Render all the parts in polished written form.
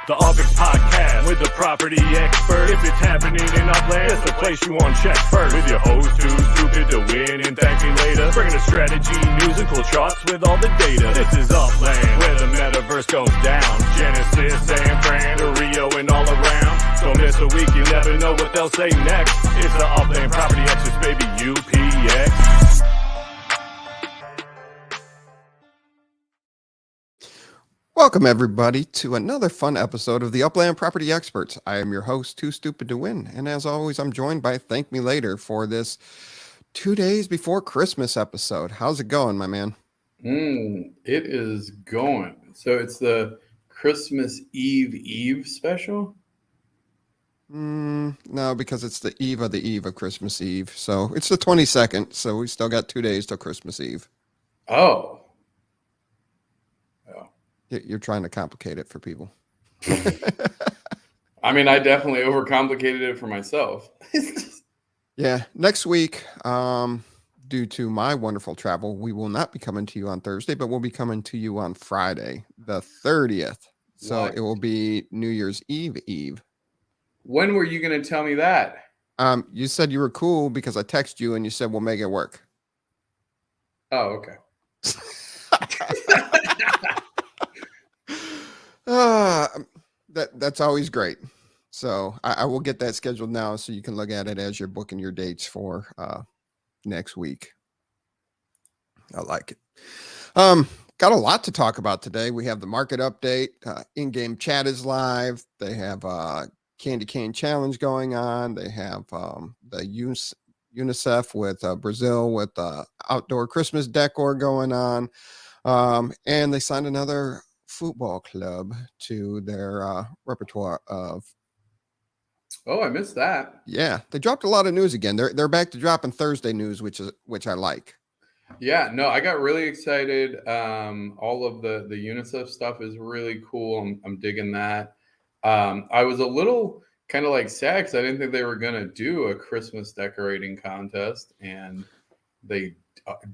The Epic Podcast with the property expert. If it's happening in Upland, it's the place you want to check first. With your host too stupid to win and ThankMeLater. Bringing the strategy, news, and cool charts with all the data. This is Upland, where the metaverse goes down. Genesis, San Fran, to Rio, and all around. Don't miss a week, you never know what they'll say next. It's the Upland property experts, baby, UPX. Welcome, everybody, to another fun episode of the Upland Property Experts. I am your host, Too Stupid to Win, and as always, I'm joined by ThankMeLater for this 2 days before Christmas episode. How's it going, my man? It is going. So it's the Christmas Eve special? No, because it's the eve of Christmas Eve. So it's the 22nd, so we still got 2 days till Christmas Eve. Oh. You're trying to complicate it for people. I mean, I definitely overcomplicated it for myself. Yeah. Next week, due to my wonderful travel, we will not be coming to you on Thursday, but we'll be coming to you on Friday, the 30th. So It will be New Year's Eve. When were you going to tell me that? You said you were cool because I texted you and you said, we'll make it work. Oh, okay. That's always great. So I will get that scheduled now so you can look at it as you're booking your dates for next week. I like it. Got a lot to talk about today. We have the market update. In-game chat is live. They have Candy Cane Challenge going on. They have the UNICEF with Brazil with outdoor Christmas decor going on. And they signed another football club to their repertoire of. Oh, I missed that. Yeah, they dropped a lot of news again. They're back to dropping Thursday news, which I like. Yeah, no, I got really excited. All of the UNICEF stuff is really cool. I'm digging that. I was a little kind of like sad because I didn't think they were gonna do a Christmas decorating contest, and they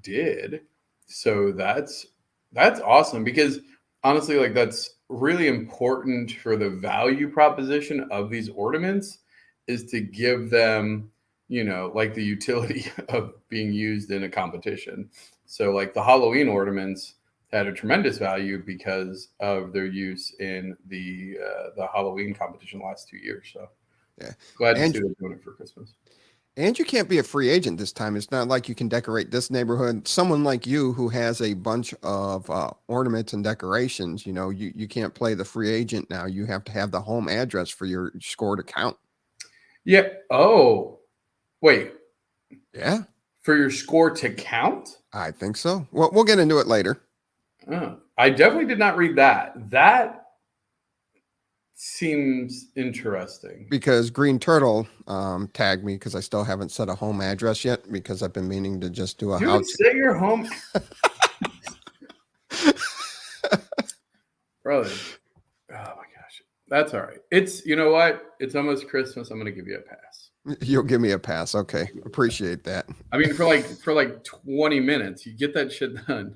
did. So that's awesome because honestly, like that's really important for the value proposition of these ornaments is to give them, like the utility of being used in a competition. So like the Halloween ornaments had a tremendous value because of their use in the Halloween competition the last 2 years. So yeah, glad to see them doing it for Christmas. And you can't be a free agent this time. It's not like you can decorate this neighborhood. Someone like you who has a bunch of ornaments and decorations, you can't play the free agent now. You have to have the home address for your score to count. Yeah. Oh, wait. Yeah. For your score to count? I think so. Well, we'll get into it later. I definitely did not read that. That seems interesting because Green Turtle tagged me because I still haven't set a home address yet because I've been meaning to just do a you house. Set your home, brother. Oh my gosh, that's all right. It's what? It's almost Christmas. I'm gonna give you a pass. You'll give me a pass, okay? Appreciate that. I mean, for like 20 minutes, you get that shit done.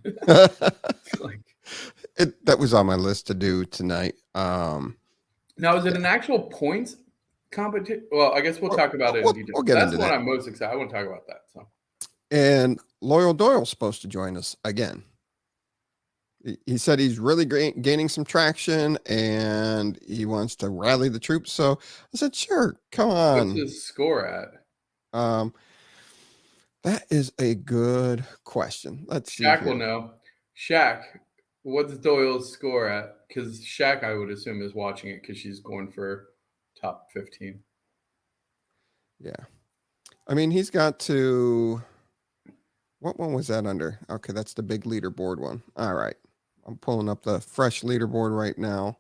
That was on my list to do tonight. Now, is it an actual points competition? Well, I guess we'll talk about it in detail. We'll get That's into what that. I'm most excited. I want to talk about that. So, and LoylDoyl's supposed to join us again. He said he's really gaining some traction and he wants to rally the troops. So I said, sure, come on. What's his score at? That is a good question. Let's see. Shaq will know. Shaq, what's Doyle's score at? Because Shaq, I would assume, is watching it because she's going for top 15. Yeah. I mean, he's got to... What one was that under? Okay, that's the big leaderboard one. All right. I'm pulling up the fresh leaderboard right now.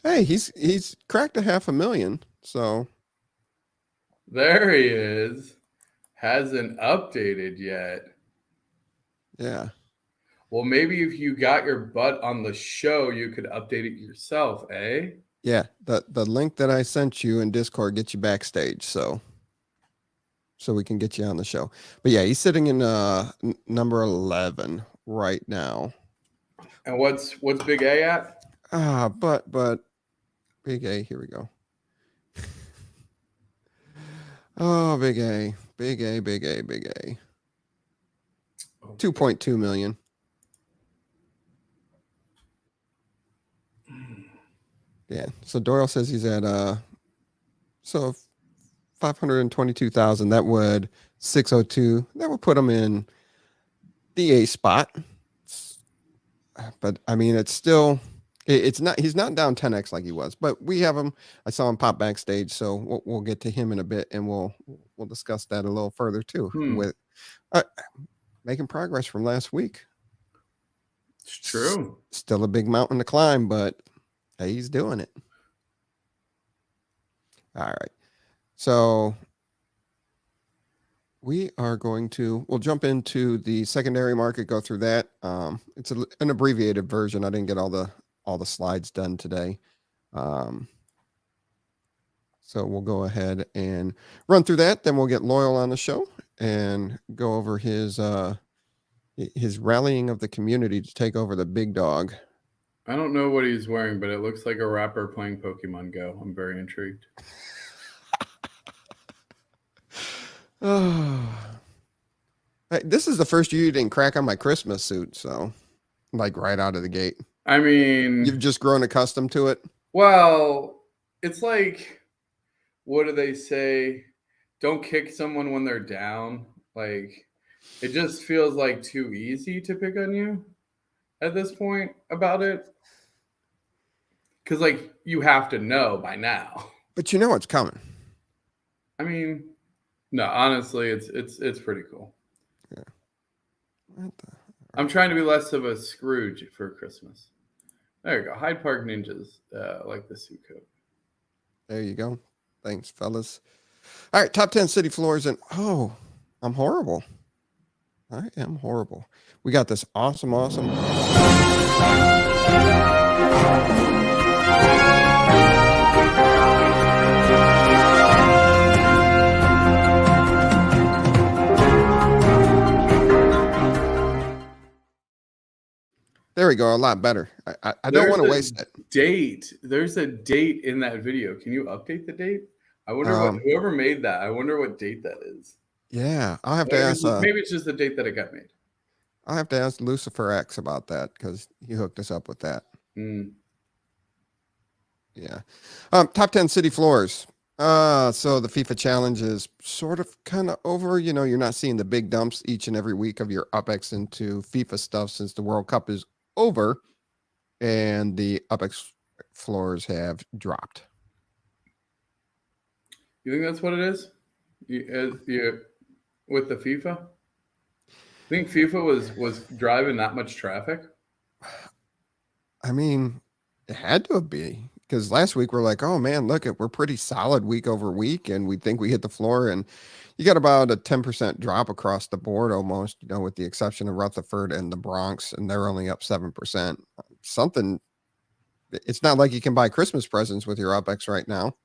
Hey, he's cracked 500,000, so... There he is. Hasn't updated yet. Yeah. Well, maybe if you got your butt on the show, you could update it yourself, eh? Yeah, the link that I sent you in Discord gets you backstage, so so we can get you on the show. But yeah, he's sitting in number 11 right now. And what's Big A at? But Big A, here we go. Oh, Big A. 2.2 million. Yeah. So Doyle says he's at 522,000. That would 602. That would put him in the A spot. But I mean, it's still, it's not, he's not down 10x like he was, but we have him. I saw him pop backstage, so we'll get to him in a bit, and we'll discuss that a little further too. With making progress from last week. It's true. Still a big mountain to climb, but he's doing it. All right. So we'll jump into the secondary market, go through that. It's an abbreviated version. I didn't get all the slides done today. So we'll go ahead and run through that. Then we'll get LoylDoyl on the show and go over his rallying of the community to take over the big dog. I don't know what he's wearing, but it looks like a rapper playing Pokemon Go. I'm very intrigued. Oh, this is the first year you didn't crack on my Christmas suit, so like right out of the gate. I mean, you've just grown accustomed to it. Well, it's like, what do they say? Don't kick someone when they're down. Like, it just feels like too easy to pick on you at this point about it. Because, like, you have to know by now. But you know what's coming. I mean, no, honestly, it's pretty cool. Yeah. I'm trying to be less of a Scrooge for Christmas. There you go. Hyde Park Ninjas like the suit coat. There you go. Thanks, fellas. All right, top 10 city floors. And I'm horrible. I am horrible. We got this awesome. There we go. A lot better. I don't want to waste it. There's a date in that video. Can you update the date? I wonder whoever made that. I wonder what date that is. Yeah, I'll have to ask. Maybe it's just the date that it got made. I'll have to ask Lucifer X about that because he hooked us up with that. Yeah. Top 10 city floors. So the FIFA challenge is sort of kind of over. You know, you're not seeing the big dumps each and every week of your UPX into FIFA stuff since the World Cup is over and the UPX floors have dropped. You think that's what it is? With the FIFA? I think FIFA was driving that much traffic. I mean, it had to be because last week we're like, oh man, look, we're pretty solid week over week, and we think we hit the floor, and you got about a 10% drop across the board almost, you know, with the exception of Rutherford and the Bronx, and they're only up 7%. Something. It's not like you can buy Christmas presents with your UPX right now.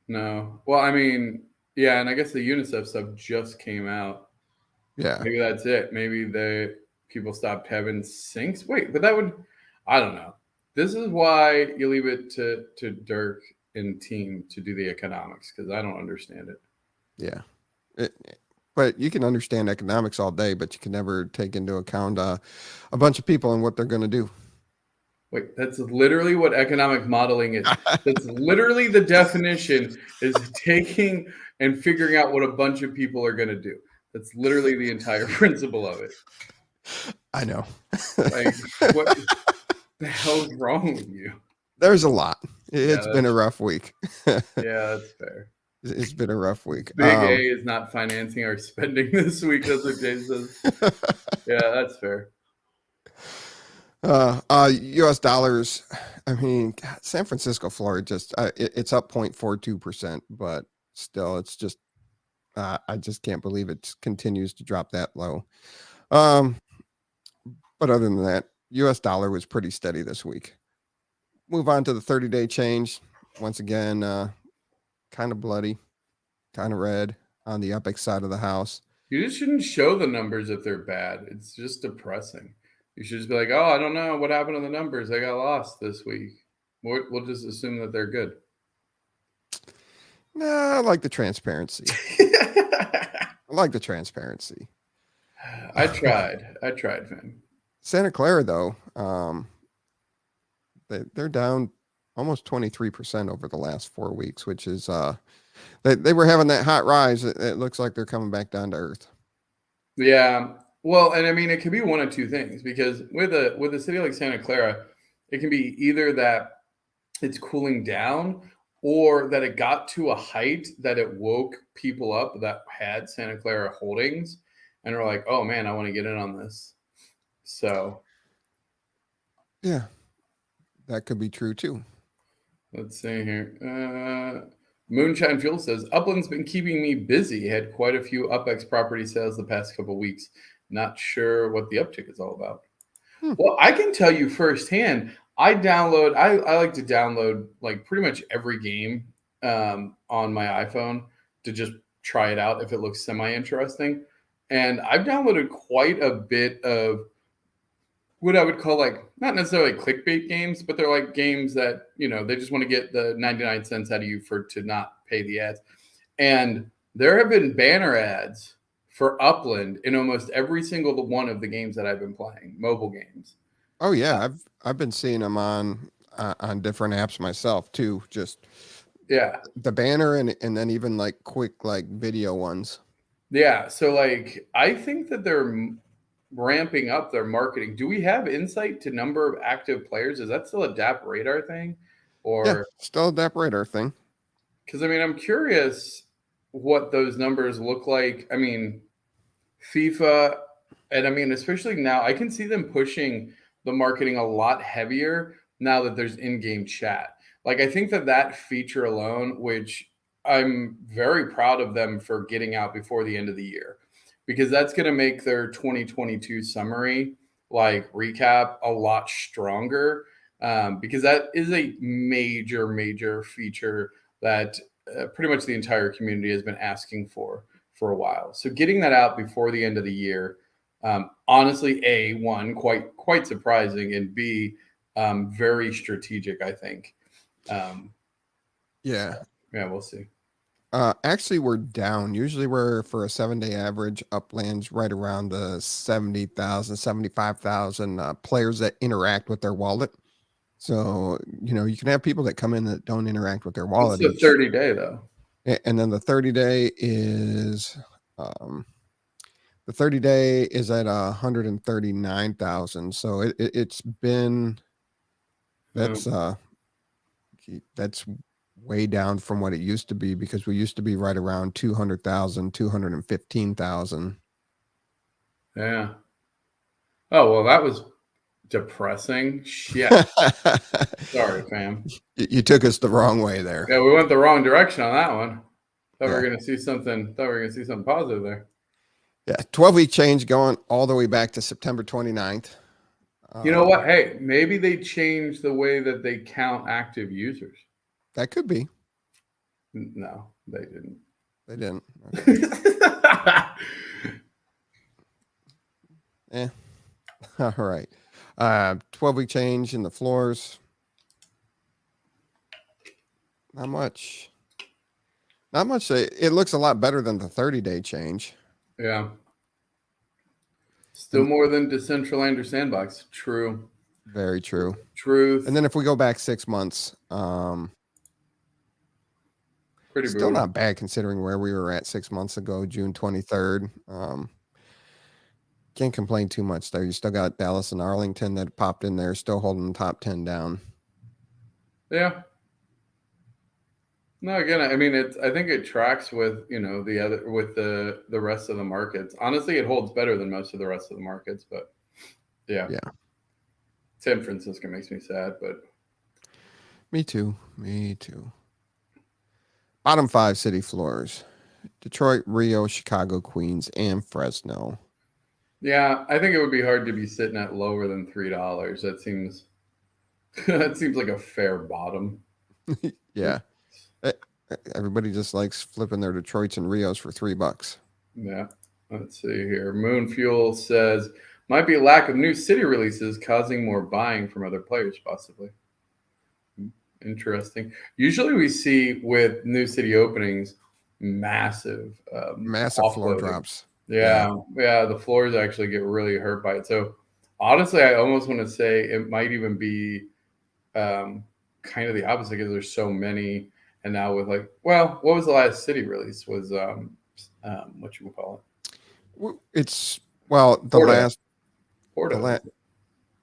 No. Well, I mean, yeah, and I guess the UNICEF stuff just came out. Yeah. Maybe that's it. Maybe the people stopped having sinks. Wait, but that would, I don't know. This is why you leave it to Dirk and team to do the economics, because I don't understand it. Yeah. But you can understand economics all day, but you can never take into account a bunch of people and what they're going to do. Wait, that's literally what economic modeling is. That's literally the definition, is taking and figuring out what a bunch of people are going to do. That's literally the entire principle of it. I know. Like, what the hell is wrong with you? There's a lot. It's been a rough week. Yeah, that's fair. It's been a rough week. Big A is not financing our spending this week. That's what Jay says. Yeah, that's fair. US dollars. I mean, God, San Francisco, Florida, just it's up 0.42%, but still, it's just I just can't believe it continues to drop that low. But other than that, US dollar was pretty steady this week. Move on to the 30-day change. Once again, kind of bloody. kind of red on the UPX side of the house. You just shouldn't show the numbers if they're bad. It's just depressing. You should just be like, oh, I don't know what happened to the numbers. They got lost this week. We'll just assume that they're good. No, I like the transparency. I like the transparency. I tried, man. Santa Clara, though, they're down almost 23% over the last 4 weeks, which is they were having that hot rise. It looks like they're coming back down to earth. Yeah. Well, and I mean, it could be one of two things, because with a city like Santa Clara, it can be either that it's cooling down, or that it got to a height that it woke people up that had Santa Clara holdings and are like, oh man, I want to get in on this. So yeah, that could be true too. Let's see here. Moonshine Fuel says, Upland's been keeping me busy. Had quite a few UPX property sales the past couple of weeks. Not sure what the uptick is all about. Well, I can tell you firsthand, I like to download like pretty much every game on my iPhone to just try it out if it looks semi-interesting. And I've downloaded quite a bit of what I would call like, not necessarily clickbait games, but they're like games that, they just want to get the 99 cents out of you to not pay the ads. And there have been banner ads for Upland in almost every single one of the games that I've been playing, mobile games. Oh yeah, I've been seeing them on different apps myself too. Just the banner and then even like quick like video ones. Yeah, so like I think that they're ramping up their marketing. Do we have insight to number of active players? Is that still a DAP radar thing, or still a DAP radar thing? Because I mean, I'm curious what those numbers look like. I mean, FIFA, and I mean, especially now, I can see them pushing the marketing a lot heavier now that there's in-game chat. Like, I think that feature alone, which I'm very proud of them for getting out before the end of the year, because that's going to make their 2022 summary, like recap, a lot stronger, because that is a major, major feature that pretty much the entire community has been asking for a while. So getting that out before the end of the year, honestly, one, quite surprising, and B, very strategic, I think. We'll see. Actually, we're down. Usually we're, for a 7-day average, Upland's right around the 70,000, 75,000 players that interact with their wallet. So, you can have people that come in that don't interact with their wallet. It's a 30-day though. And then the 30-day is at 139,000. So it's been, that's way down from what it used to be, because we used to be right around 200,000, 215,000. Yeah. Oh, well, that was depressing. Shit. Sorry, fam. You took us the wrong way there. Yeah, we went the wrong direction on that one. Thought we were going to see something positive there. Yeah, 12-week change going all the way back to September 29th. You know what? Hey, maybe they changed the way that they count active users. That could be. No, they didn't. They didn't. Okay. All right. 12-week change in the floors. Not much. It looks a lot better than the 30-day change. Yeah. Still more than Decentraland Sandbox. True. Very true. Truth. And then if we go back 6 months, pretty still brutal. Not bad considering where we were at 6 months ago, June 23rd. Can't complain too much there. You still got Dallas and Arlington that popped in there, still holding the top 10 down. Yeah. No, again, I mean, I think it tracks with, the rest of the markets. Honestly, it holds better than most of the rest of the markets, but yeah. San Francisco makes me sad, but me too. Bottom 5 city floors: Detroit, Rio, Chicago, Queens, and Fresno. Yeah, I think it would be hard to be sitting at lower than $3. That seems like a fair bottom. Yeah. Everybody just likes flipping their Detroits and Rios for $3. Yeah. Let's see here. Moon Fuel says, might be a lack of new city releases causing more buying from other players, possibly. Interesting. Usually we see with new city openings, massive floor drops. Yeah. The floors actually get really hurt by it. So honestly, I almost want to say it might even be kind of the opposite because there's so many. And now with what was the last city release? Was what you would call it? It's the Porta. Porta.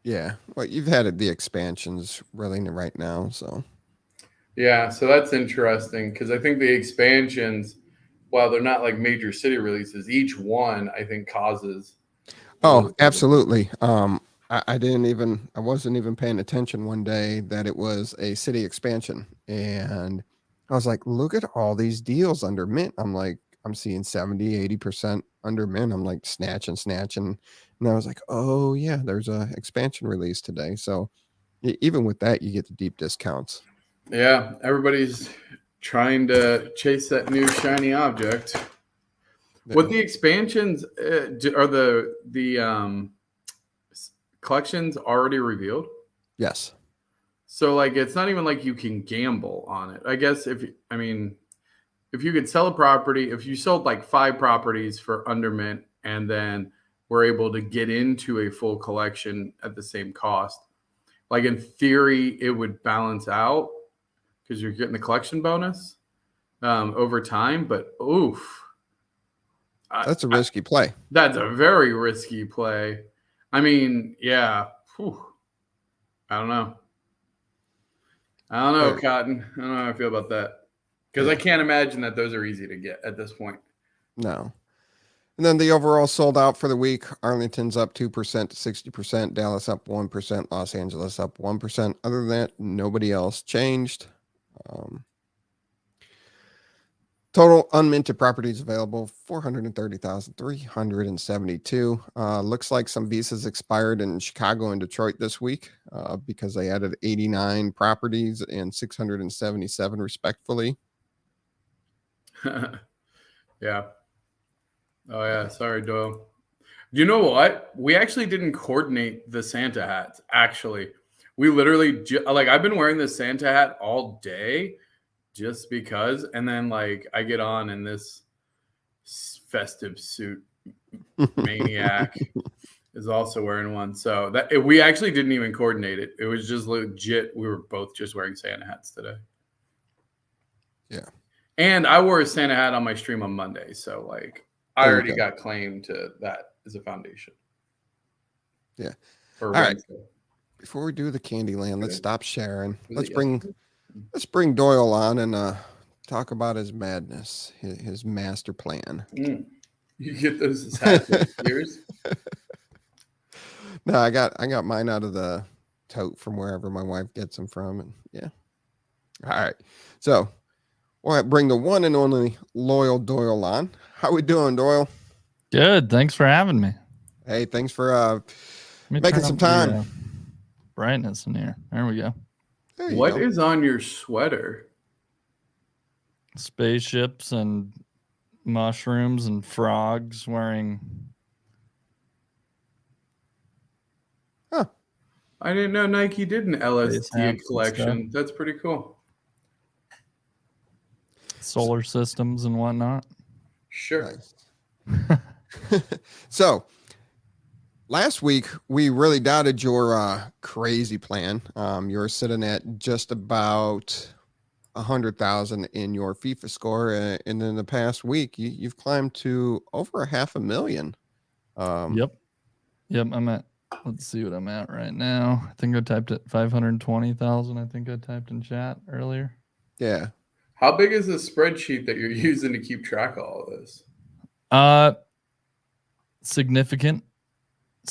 Yeah. Well, you've had the expansions really right now, so. Yeah, so that's interesting because I think the expansions, while they're not like major city releases, each one I think causes. Oh, absolutely. I wasn't even paying attention one day that it was a city expansion, and I was like, look at all these deals under mint. I'm like, I'm seeing 70-80% under mint. I'm like snatching. And I was like, oh yeah, there's a expansion release today. So even with that, you get the deep discounts. Yeah. Everybody's trying to chase that new shiny object. Yeah. With the expansions, are the collections already revealed? Yes. So it's not even like you can gamble on it. I guess if you could sell a property, if you sold 5 properties for under mint and then were able to get into a full collection at the same cost, in theory, it would balance out because you're getting the collection bonus over time. But oof. That's a risky play. That's a very risky play. Yeah. Whew. I don't know, Cotton. I don't know how I feel about that. Because I can't imagine that those are easy to get at this point. No. And then the overall sold out for the week. Arlington's up 2% to 60%. Dallas up 1%. Los Angeles up 1%. Other than that, nobody else changed. Total unminted properties available, 430,372. Looks like some visas expired in Chicago and Detroit this week because they added 89 properties and 677 respectively. Yeah. Oh yeah. Sorry, Doyle. You know what? We actually didn't coordinate the Santa hats. Actually, we literally I've been wearing this Santa hat all day just because, and then I get on in this festive suit maniac is also wearing one. So that we actually didn't even coordinate it. It was just legit. We were both just wearing Santa hats today. Yeah. And I wore a Santa hat on my stream on Monday. So I already got claimed to that as a foundation. Yeah. All right. Before we do the Candyland, let's stop sharing. Let's bring Doyle on and talk about his madness, his master plan. You get those as hats years? No, I got mine out of the tote from wherever my wife gets them from, and yeah. All right, so we'll bring the one and only LoylDoyl on. How we doing, Doyle? Good. Thanks for having me. Hey, thanks for making some time. The, brightness in here. There we go. What is on your sweater? Spaceships and mushrooms and frogs wearing. Huh. I didn't know Nike did an LSD collection. That's pretty cool. Solar systems and whatnot. Sure. Nice. So last week we really doubted your crazy plan. You were sitting at just about 100,000 in your FIFA score, and in the past week you've climbed to over 500,000. Yep. I'm at. Let's see what I'm at right now. I think I typed it 520,000. I think I typed in chat earlier. Yeah. How big is the spreadsheet that you're using to keep track of all of this? Significant.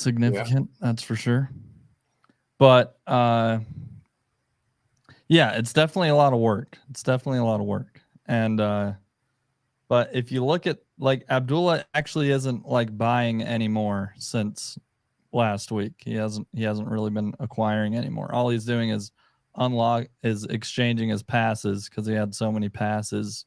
Yeah. That's for sure. But yeah, it's definitely a lot of work. And but if you look at Abdullah actually isn't buying anymore since last week. He hasn't really been acquiring anymore. All he's doing is exchanging his passes because he had so many passes,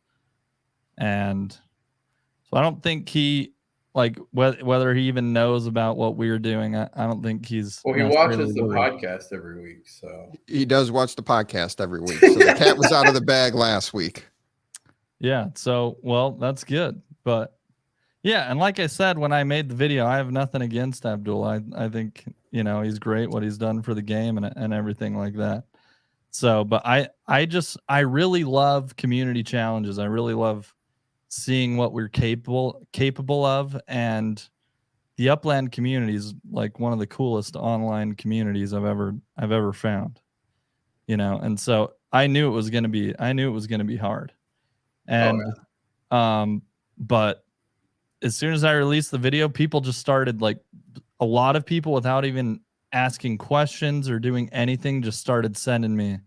and so I don't think he whether he even knows about what we're doing. I don't think he's. Well, he watches the podcast every week, so he does watch the podcast every week. So the cat was out of the bag last week. Yeah. So well, that's good, but. Yeah, and like I said when I made the video, I have nothing against Abdul. I think he's great what he's done for the game and everything like that. So, but I really love community challenges. I really love seeing what we're capable of, and the Upland community is like one of the coolest online communities I've ever found. And so I knew it was going to be hard, and but as soon as I released the video, people just started, like, a lot of people without even asking questions or doing anything just started sending me.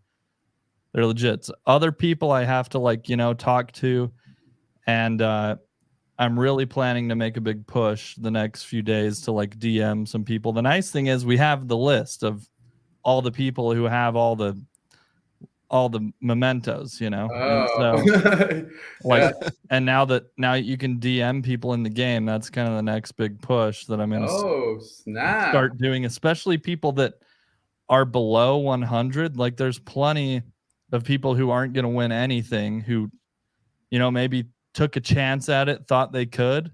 They're legit. Other people I have to talk to, and I'm really planning to make a big push the next few days to DM some people. The nice thing is we have the list of all the people who have all the mementos, and so and now you can DM people in the game. That's kind of the next big push that I'm going to start doing, especially people that are below 100. Like, there's plenty of people who aren't going to win anything, who maybe took a chance at it, thought they could.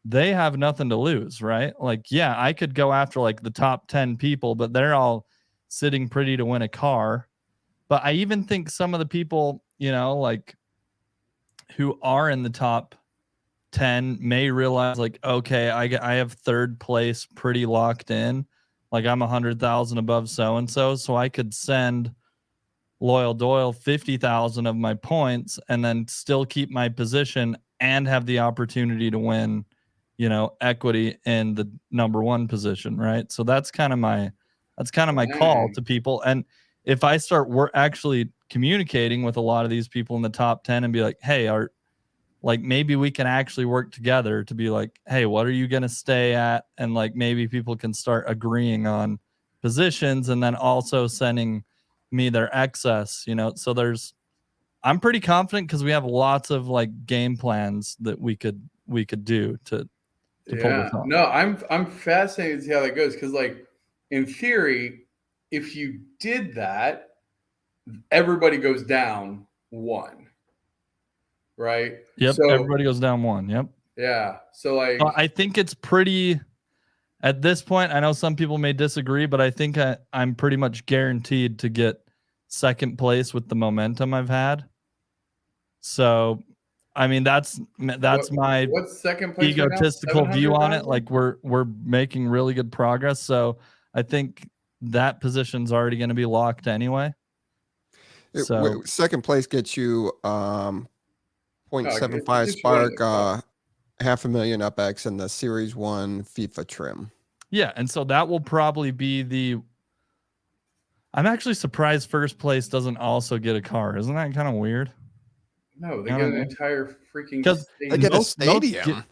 They have nothing to lose, right? Like, yeah, I could go after the top 10 people, but they're all sitting pretty to win a car. But I even think some of the people, who are in the top 10 may realize, okay, I have third place pretty locked in. Like, I'm 100,000 above so-and-so, so I could send LoylDoyl 50,000 of my points and then still keep my position and have the opportunity to win, equity in the number one position, right? So that's kind of my call to people. And if I start actually communicating with a lot of these people in the top 10 and be like, hey, maybe we can actually work together to be like, hey, what are you going to stay at? And maybe people can start agreeing on positions and then also sending me their excess, so I'm pretty confident because we have lots of game plans that we could do to pull this off. No, I'm fascinated to see how that goes. Cause in theory, if you did that, everybody goes down one, right? Yep. So, everybody goes down one. Yep. Yeah. So I think it's pretty, at this point, I know some people may disagree, but I think I'm pretty much guaranteed to get second place with the momentum I've had. So, I mean, that's my what's second place egotistical view on it. We're making really good progress. So I think that position's already going to be locked anyway. So second place gets you 0.75 Spark, 500,000 UPX, and the Series 1 FIFA trim. Yeah, and so that will probably be I'm actually surprised first place doesn't also get a car. Isn't that kind of weird? No, they get an entire freaking stadium. They get a stadium.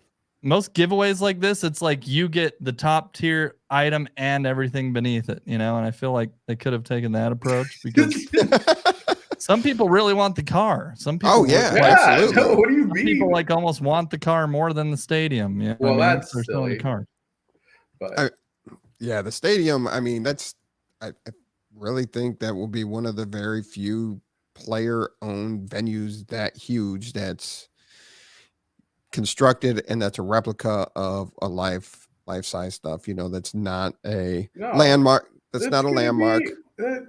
Most giveaways like this, it's you get the top tier item and everything beneath it, and I feel like they could have taken that approach because some people really want the car. Some people, absolutely. No, what do you mean? People almost want the car more than the stadium. Yeah, well, that's they're silly. The car. But the stadium. I mean, I really think that will be one of the very few player-owned venues that huge that's constructed and that's a replica of a life-size stuff. That's not a landmark. That's not a landmark.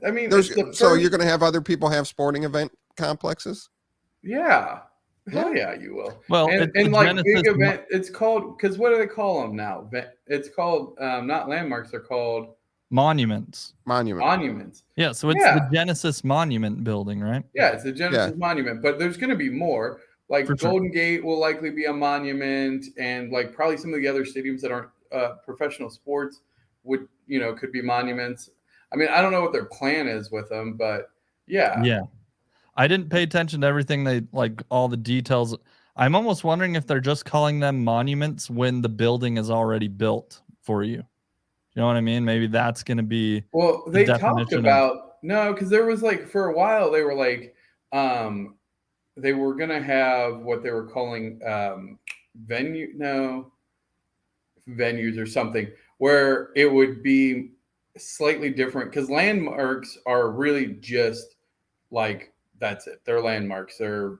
I mean, so you're going to have other people have sporting event complexes. Yeah. Hell yeah, you will. Well, and big event, it's called, because what do they call them now? It's called not landmarks, they're called monuments. Yeah, so it's the Genesis Monument building, right? Yeah, it's the Genesis Monument, but there's going to be more. Golden Gate will likely be a monument, and probably some of the other stadiums that aren't professional sports would, could be monuments. I mean, I don't know what their plan is with them, but yeah. Yeah. I didn't pay attention to everything all the details. I'm almost wondering if they're just calling them monuments when the building is already built for you. You know what I mean? Maybe that's going to be. Well, they talked about No, because there was like for a while they were like they were gonna have what they were calling venues or something, where it would be slightly different, because landmarks are really just like, that's it. They're landmarks. They're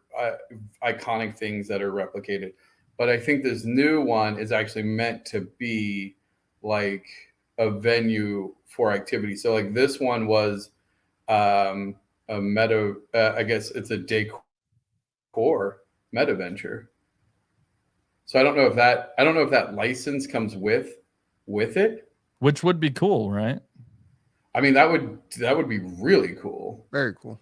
iconic things that are replicated. But I think this new one is actually meant to be like a venue for activity. So like this one was a meta, I guess it's a decor meta venture. So I don't know if that license comes with it, which would be cool, right? I mean, that would be really cool. Very cool.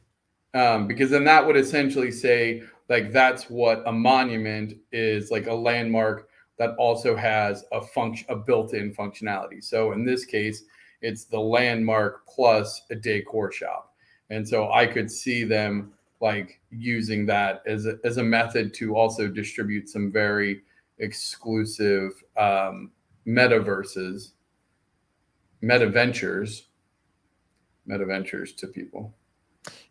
Because then that would essentially say, like, that's what a monument is, like a landmark that also has a built-in functionality. So in this case, it's the landmark plus a decor shop. And so I could see them like using that as a method to also distribute some very exclusive metaventures to people.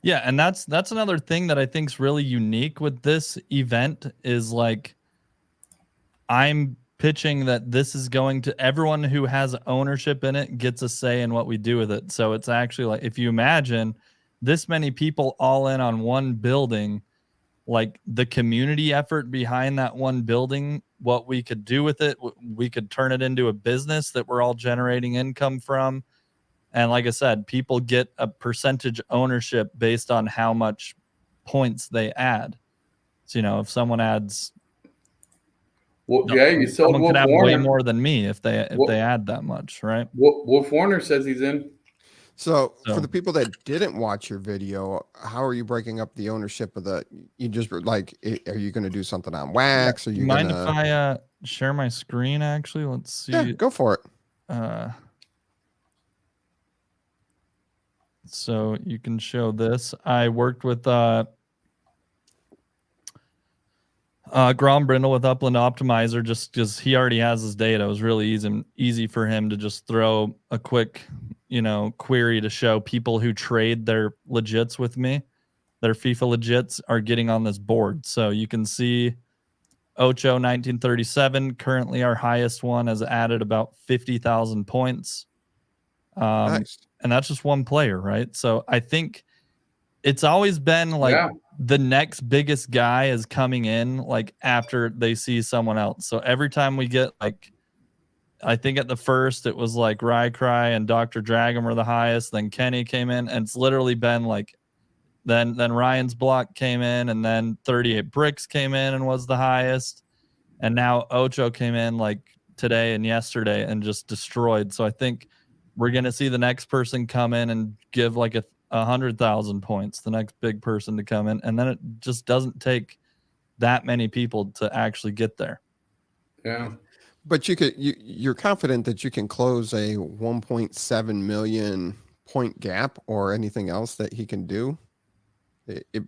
Yeah, and that's another thing that I think is really unique with this event is like I'm pitching that this is going to everyone who has ownership in it gets a say in what we do with it. So it's actually like, if you imagine this many people all in on one building, like the community effort behind that one building, what we could do with it, we could turn it into a business that we're all generating income from. And like I said, people get a percentage ownership based on how much points they add. So, if someone adds, well, yeah, you sold someone Wolf could have Warner. way more than me if they add that much, right? Wolf Warner says he's in. So for the people that didn't watch your video, how are you breaking up the ownership of you just like, are you going to do something on wax? Or you mind if I share my screen? Actually, let's see. Yeah, go for it. So you can show this. I worked with Grom Brindle with Upland Optimizer just because he already has his data. It was really easy for him to just throw a quick, query to show people who trade their legits with me. Their FIFA legits are getting on this board. So you can see Ocho 1937, currently our highest one, has added about 50,000 points. Nice. And that's just one player, right? So I think it's always been like the next biggest guy is coming in like after they see someone else. So every time we get like, I think at the first it was like Rycry and Dr. Dragon were the highest. Then Kenny came in, and it's literally been like, then Ryan's Block came in, and then 38 Bricks came in and was the highest. And now Ocho came in like today and yesterday and just destroyed. So I think we're going to see the next person come in and give like 100,000 points, the next big person to come in. And then it just doesn't take that many people to actually get there. Yeah. But you're confident that you can close a 1.7 million point gap or anything else that he can do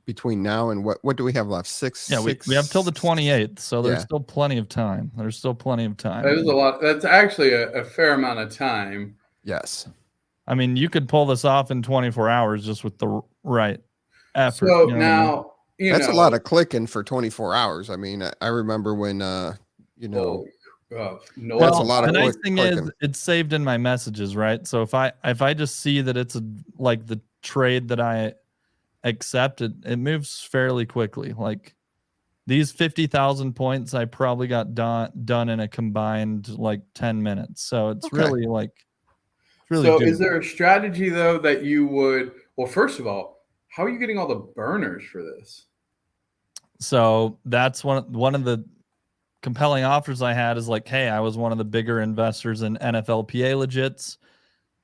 between now and what do we have left? We have till the 28th. So there's still plenty of time. That is a lot. That's actually a fair amount of time. Yes. I mean, you could pull this off in 24 hours just with the right effort. So now, that's a lot of clicking for 24 hours. I mean, I remember when, that's a lot of the nice thing is it's saved in my messages, right? So if I just see that it's like the trade that I accepted, it moves fairly quickly. Like these 50,000 points, I probably got done in a combined like 10 minutes. So it's really like, so is there a strategy though that you would, well, first of all, how are you getting all the burners for this? So that's one of the compelling offers I had is like, hey, I was one of the bigger investors in NFLPA legits.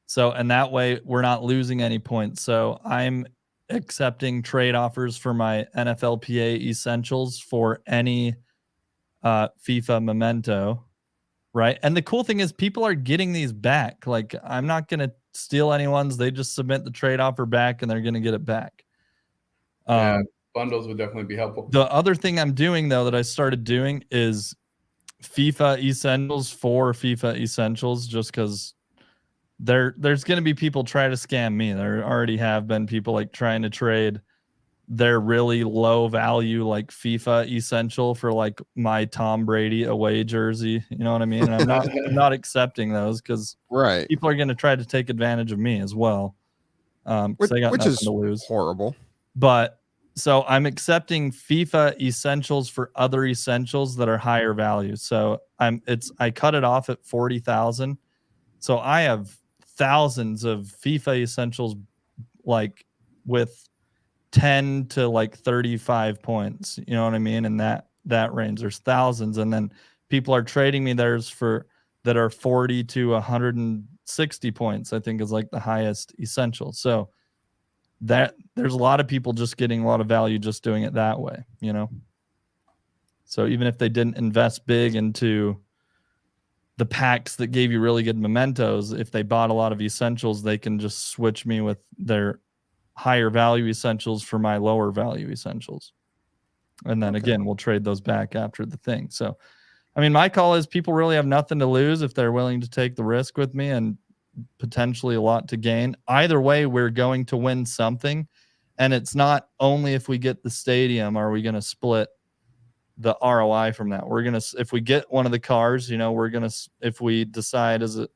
So, and that way we're not losing any points. So I'm accepting trade offers for my NFLPA essentials for any FIFA memento. Right. And the cool thing is people are getting these back. Like I'm not going to steal anyone's. They just submit the trade offer back and they're going to get it back. Bundles would definitely be helpful. The other thing I'm doing though, that I started doing is FIFA essentials for FIFA essentials, just because there's going to be people trying to scam me. There already have been people like trying to trade their really low value like FIFA essential for like my Tom Brady away jersey. You know what I mean? And I'm not accepting those because Right. people are going to try to take advantage of me as well. Which, I got which nothing is to lose. horrible. But so I'm accepting FIFA essentials for other essentials that are higher value. So I cut it off at 40,000. So I have thousands of FIFA essentials like with 10 to like 35 points. You know what I mean? In that range. There's thousands. And then people are trading me theirs that are 40 to 160 points, I think is like the highest essential. So that there's a lot of people just getting a lot of value just doing it that way, you know? So even if they didn't invest big into the packs that gave you really good mementos, if they bought a lot of essentials, they can just switch me with their higher value essentials for my lower value essentials. And then again, we'll trade those back after the thing. So, I mean, my call is people really have nothing to lose if they're willing to take the risk with me and potentially a lot to gain. Either way, we're going to win something. And it's not only if we get the stadium are we going to split the ROI from that. We're going to, if we get one of the cars, you know, we're going to, if we decide as a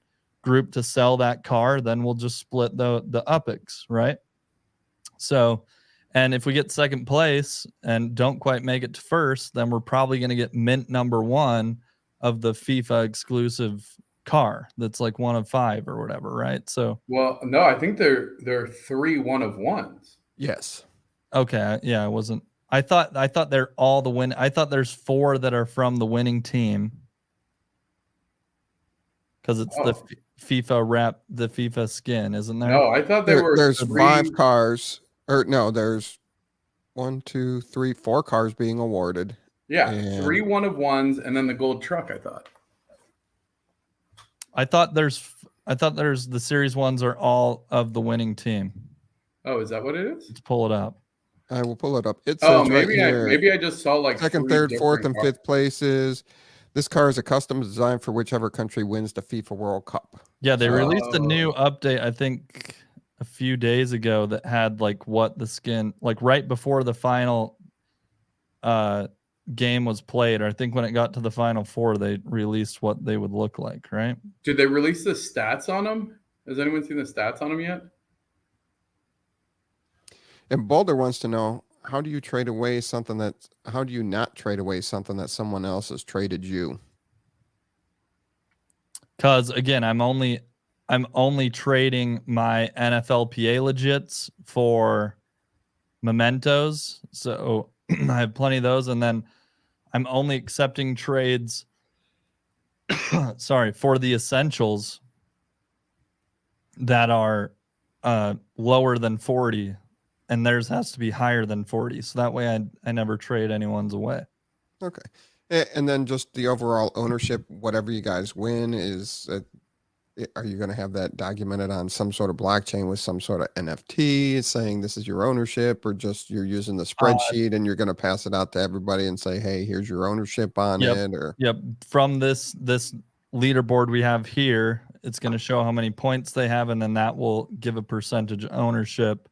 group to sell that car, then we'll just split the UPX, right? So, and if we get second place and don't quite make it to first, then we're probably going to get mint number 1 of the FIFA exclusive car that's like 1 of 5 or whatever, right? So, well, no, I think there are 3 1-of-1s. Yes. Okay, yeah, I thought they're all the win. I thought there's 4 that are from the winning team because it's the FIFA wrap, the FIFA skin, isn't there? No, I thought there's 5 cars. Or no, there's 1, 2, 3, 4 cars being awarded. Yeah, 3 1-of-1s, and then the gold truck. I thought there's the series ones are all of the winning team. Oh, is that what it is? Let's pull it up. I will pull it up. It says maybe I just saw like second, third, fourth, and fifth places. This car is a custom design for whichever country wins the FIFA World Cup. Yeah, they released a new update, I think a few days ago, that had like what the skin, like right before the final game was played, or I think when it got to the final 4, they released what they would look like, right? Did they release the stats on them? Has anyone seen the stats on them yet? And Boulder wants to know, how do you not trade away something that someone else has traded you? Because again, I'm only trading my NFLPA legits for mementos. So I have plenty of those, and then I'm only accepting trades for the essentials that are lower than 40, and theirs has to be higher than 40. So that way I never trade anyone's away. Okay. And then just the overall ownership, whatever you guys win, are you going to have that documented on some sort of blockchain with some sort of NFT saying this is your ownership, or just you're using the spreadsheet and you're going to pass it out to everybody and say, hey, here's your ownership on it? Or From this leaderboard we have here, it's going to show how many points they have, and then that will give a percentage ownership.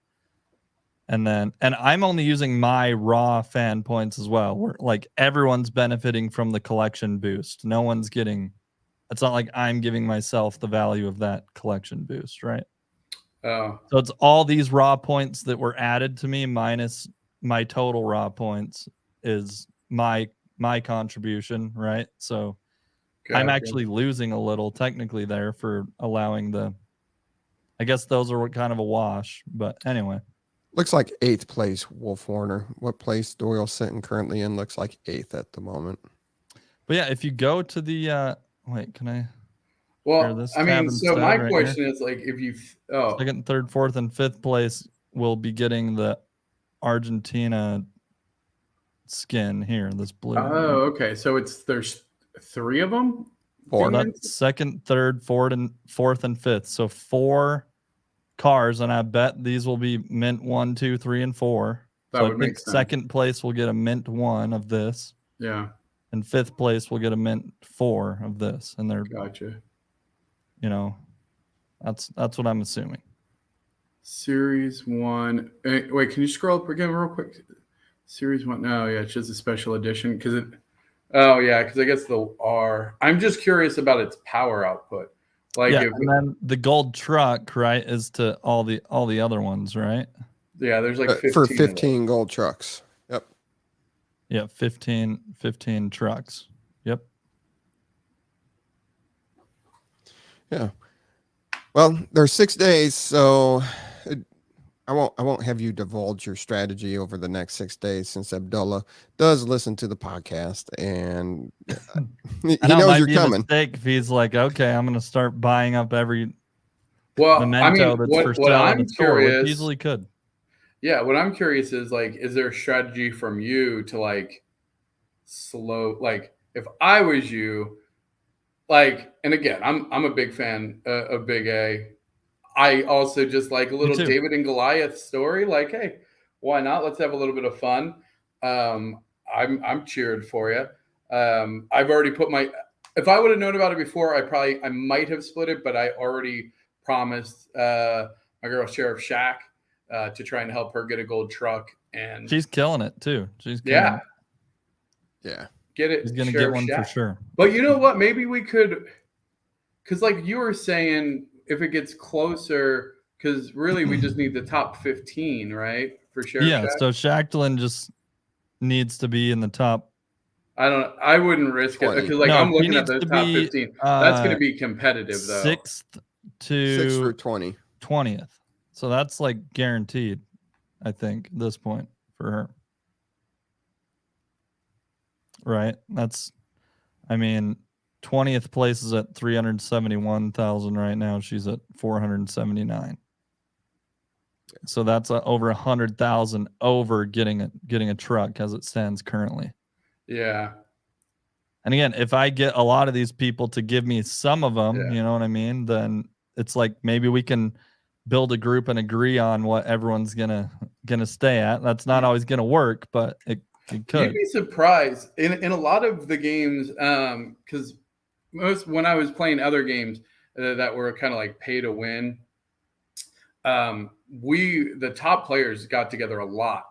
And I'm only using my raw fan points as well. Where like everyone's benefiting from the collection boost. No one's getting. It's not like I'm giving myself the value of that collection boost, right? Oh. So it's all these raw points that were added to me minus my total raw points is my contribution, right? So I'm actually losing a little technically there for allowing I guess those are kind of a wash, but anyway. Looks like 8th place, Wolf Warner. What place Doyle sitting currently in? Looks like 8th at the moment. But yeah, if you go to the wait, can I? Well, I mean, so my question is like, if you second, third, fourth, and fifth place will be getting the Argentina skin here, this blue. Oh, okay. So there's 3 of them. 4. That's second, third, fourth, and fifth. So 4 cars, and I bet these will be mint 1, 2, 3, and 4. That would make sense. Second place will get a mint 1 of this. Yeah. And fifth place will get a mint 4 of this. And they're gotcha. You know, That's what I'm assuming. Series 1. Wait, can you scroll up again real quick? Series 1. No, yeah, it's just a special edition because it. Oh yeah, because I guess the R. I'm just curious about its power output. Like, yeah, and then the gold truck, right, is to all the other ones, right? Yeah, there's like 15 for 15 gold trucks. Yep. Yeah, 15 trucks. Yep. Yeah. Well, there's 6 days, so I won't have you divulge your strategy over the next 6 days, since Abdullah does listen to the podcast and he knows you're coming. Mistake if he's like, okay, I'm going to start buying up every memento that's for sale in the store, which easily could. Yeah, what I'm curious is, like, is there a strategy from you to like slow, like if I was you, like, and again, I'm a big fan of Big A. I also just like a little David and Goliath story. Like, hey, why not? Let's have a little bit of fun. I'm cheered for you. I've already put if I would have known about it before, I might have split it, but I already promised my girl Sheriff Shaq to try and help her get a gold truck, and she's killing it too. She's killing it. Get it. She's gonna get one Shaq for sure. But you know what? Maybe we could, because like you were saying, if it gets closer, because really we just need the top 15, right? For sure. Yeah, so Shackleton just needs to be in the top. I wouldn't risk 20. It because like I'm looking at the top 15. That's going to be competitive though. 6th through 20th. So that's like guaranteed, I think, at this point for her. Right? That's, I mean, 20th place is at 371,000 right now. She's at 479. So that's over 100,000 over getting a truck as it stands currently. Yeah. And again, if I get a lot of these people to give me some of them, you know what I mean? Then it's like maybe we can build a group and agree on what everyone's gonna stay at. That's not always gonna work, but it could. You'd be surprised in a lot of the games, because when I was playing other games that were kind of like pay to win, the top players got together a lot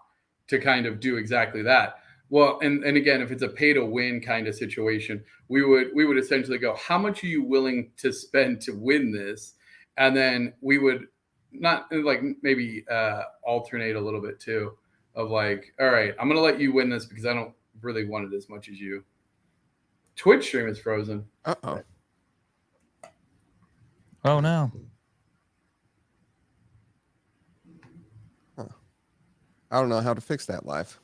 to kind of do exactly that. Well, and again, if it's a pay to win kind of situation, we would essentially go, how much are you willing to spend to win this? And then we would not like maybe alternate a little bit too, of like, all right, I'm going to let you win this because I don't really want it as much as you. Twitch stream is frozen. Uh-oh. Oh, no. Huh. I don't know how to fix that live.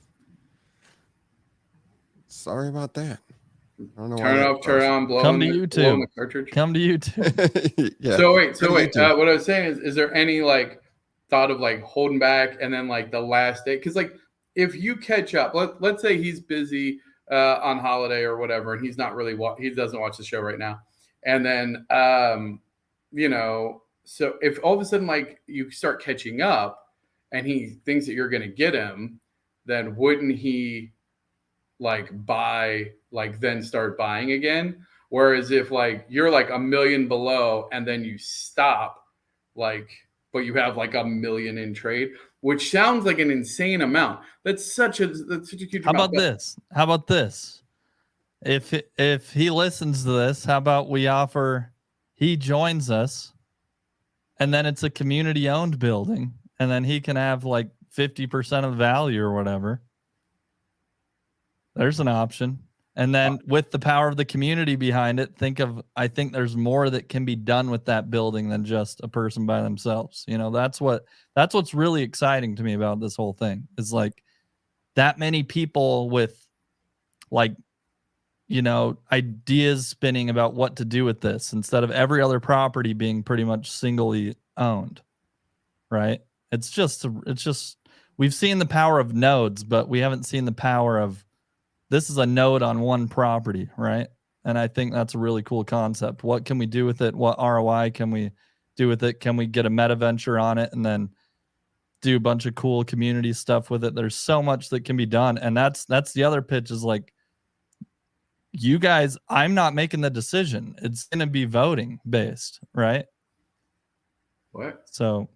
Sorry about that. I don't know. Turn it off, turn it on, blow Come to YouTube. The cartridge. Come to YouTube. Yeah. So wait. What I was saying is there any like thought of like holding back and then like the last day? Because like if you catch up, let's say he's busy on holiday or whatever, and he's not really he doesn't watch the show right now, and then so if all of a sudden like you start catching up and he thinks that you're going to get him, then wouldn't he like buy, like then start buying again? Whereas if like you're like $1 million below and then you stop, like, but you have like $1 million in trade, which sounds like an insane amount. That's such a huge How amount. How about this? If he listens to this, how about we offer he joins us, and then it's a community owned building, and then he can have like 50% of the value or whatever. There's an option. And then with the power of the community behind it, I think there's more that can be done with that building than just a person by themselves. You know, that's what's really exciting to me about this whole thing, is like that many people with like, you know, ideas spinning about what to do with this, instead of every other property being pretty much singly owned. Right. It's just we've seen the power of nodes, but we haven't seen the power of, this is a node on one property, right? And I think that's a really cool concept. What can we do with it? What ROI can we do with it? Can we get a meta venture on it and then do a bunch of cool community stuff with it? There's so much that can be done. And that's the other pitch, is like, you guys, I'm not making the decision. It's going to be voting based, right? What? So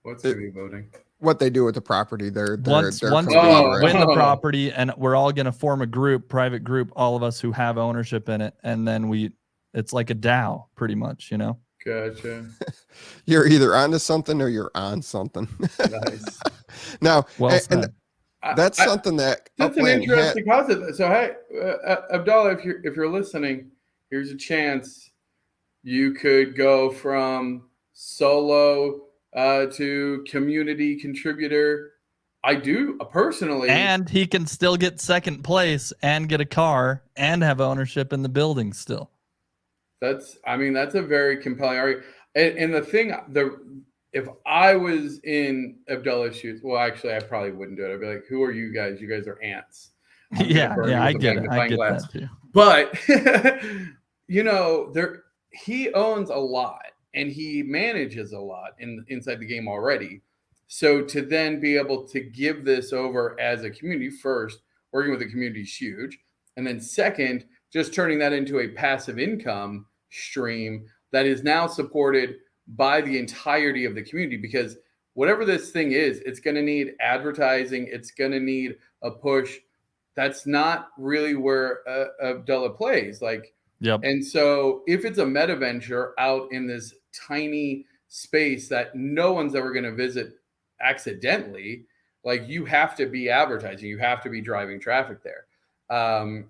What's heavy voting? What they do with the property, they're once we complete, Oh. right? win the property, and we're all going to form a group, private group, all of us who have ownership in it, and then it's like a DAO, pretty much, you know. Gotcha. You're either onto something or you're on something. Nice. Now, Well and said. that's something that That's an Upland interesting concept. So, hey, Abdallah, if you're listening, here's a chance. You could go from solo to community contributor. I do personally, And he can still get second place and get a car and have ownership in the building still. that's a very compelling argument. And the thing, if I was in Abdullah's shoes, well, actually, I probably wouldn't do it. I'd be like, "Who are you guys? You guys are ants." I'm gonna burn you I with a get it. I magnifying get glass. that too. But he owns a lot and he manages a lot inside the game already. So to then be able to give this over as a community, first, working with the community is huge. And then second, just turning that into a passive income stream that is now supported by the entirety of the community, because whatever this thing is, it's going to need advertising. It's going to need a push. That's not really where Abdullah plays. Yep. And so if it's a meta venture out in this tiny space that no one's ever going to visit accidentally, you have to be advertising, you have to be driving traffic there.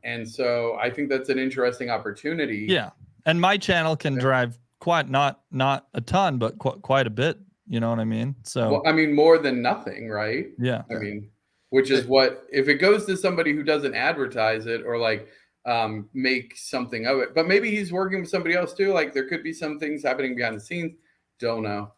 And so I think that's an interesting opportunity. Yeah. And my channel can drive quite, not a ton, but quite a bit. You know what I mean? So, well, I mean, more than nothing, right? Yeah. I mean, which is what, if it goes to somebody who doesn't advertise it or make something of it, but maybe he's working with somebody else too. There could be some things happening behind the scenes. Don't know.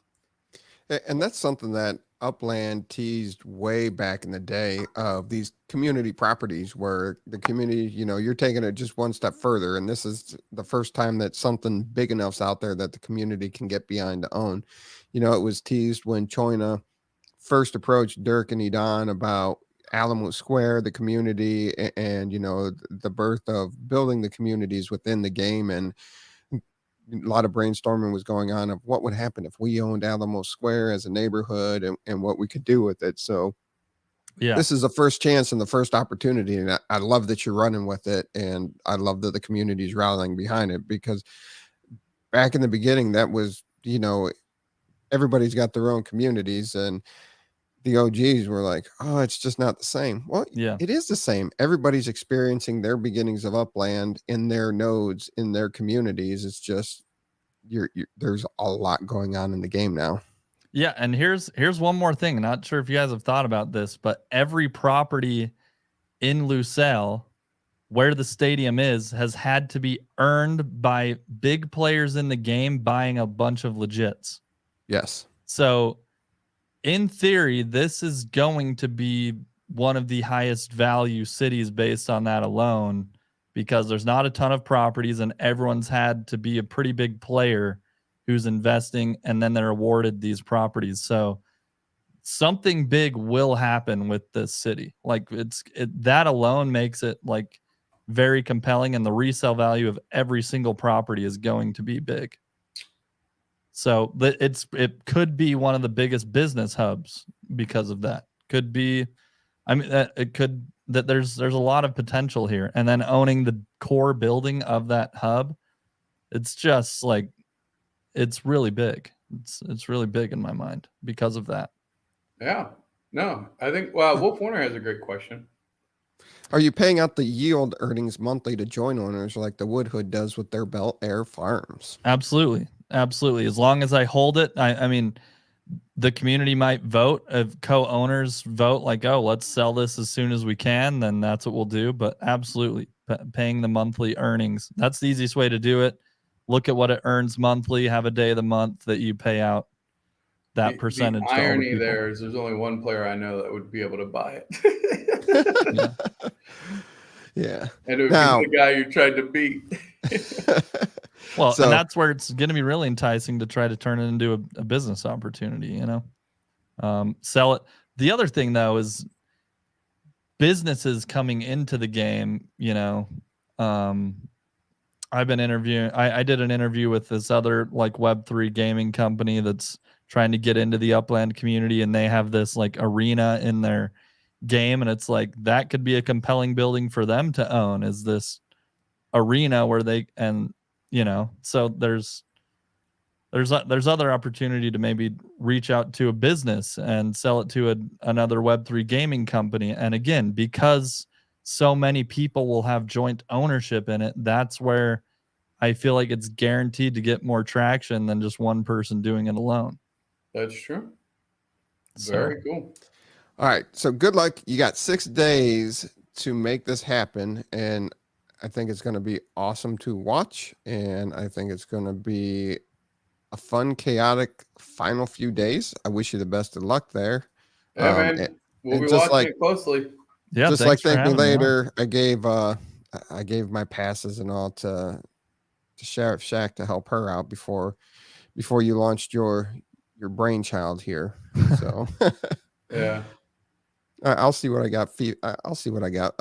And that's something that Upland teased way back in the day of these community properties where the community, you're taking it just one step further. And this is the first time that something big enough's out there that the community can get behind to own. It was teased when Choina first approached Dirk and Edan about Alamo Square, the community, and the birth of building the communities within the game. And a lot of brainstorming was going on of what would happen if we owned Alamo Square as a neighborhood and what we could do with it. So yeah, this is the first chance and the first opportunity. And I love that you're running with it. And I love that the community's rallying behind it, because back in the beginning, that was, everybody's got their own communities, and the OGs were like, oh, it's just not the same. Well, yeah, it is the same. Everybody's experiencing their beginnings of Upland in their nodes, in their communities. It's just there's a lot going on in the game now. Yeah. And here's one more thing. Not sure if you guys have thought about this, but every property in LoylDoyl where the stadium has had to be earned by big players in the game buying a bunch of legits. Yes. So in theory, this is going to be one of the highest value cities based on that alone, because there's not a ton of properties and everyone's had to be a pretty big player who's investing, and then they're awarded these properties. So something big will happen with this city. That alone makes it very compelling, and the resale value of every single property is going to be big. So it could be one of the biggest business hubs because of that. Could be, there's a lot of potential here. And then owning the core building of that hub, it's just it's really big. It's really big in my mind because of that. Yeah. No, I think, Wolf Warner has a great question. Are you paying out the yield earnings monthly to join owners like the Woodhood does with their Bel Air farms? Absolutely. Absolutely. As long as I hold it, I mean, the community might vote, if co-owners vote oh, let's sell this as soon as we can, then that's what we'll do. But absolutely paying the monthly earnings. That's the easiest way to do it. Look at what it earns monthly, have a day of the month that you pay out that percentage. The irony there is there's only one player I know that would be able to buy it. Yeah. And it would be the guy you tried to beat. Well, and that's where it's going to be really enticing to try to turn it into a business opportunity, sell it. The other thing, though, is businesses coming into the game, I've been interviewing. I did an interview with this other Web3 gaming company that's trying to get into the Upland community, and they have this like arena in their game, and it's like that could be a compelling building for them to own, is this arena where they, and you know, so there's other opportunity to maybe reach out to a business and sell it to another Web3 gaming company. And again, because so many people will have joint ownership in it, that's where I feel like it's guaranteed to get more traction than just one person doing it alone. That's true. Very cool. All right. So good luck. You got 6 days to make this happen. And I think it's going to be awesome to watch. And I think it's going to be a fun, chaotic final few days. I wish you the best of luck there. Yeah, man. We'll be watching it closely. Yeah, just like ThankMeLater, I gave my passes and all to Sheriff Shack to help her out before you launched your brainchild here. So yeah. I'll see what I got. I'll see what I got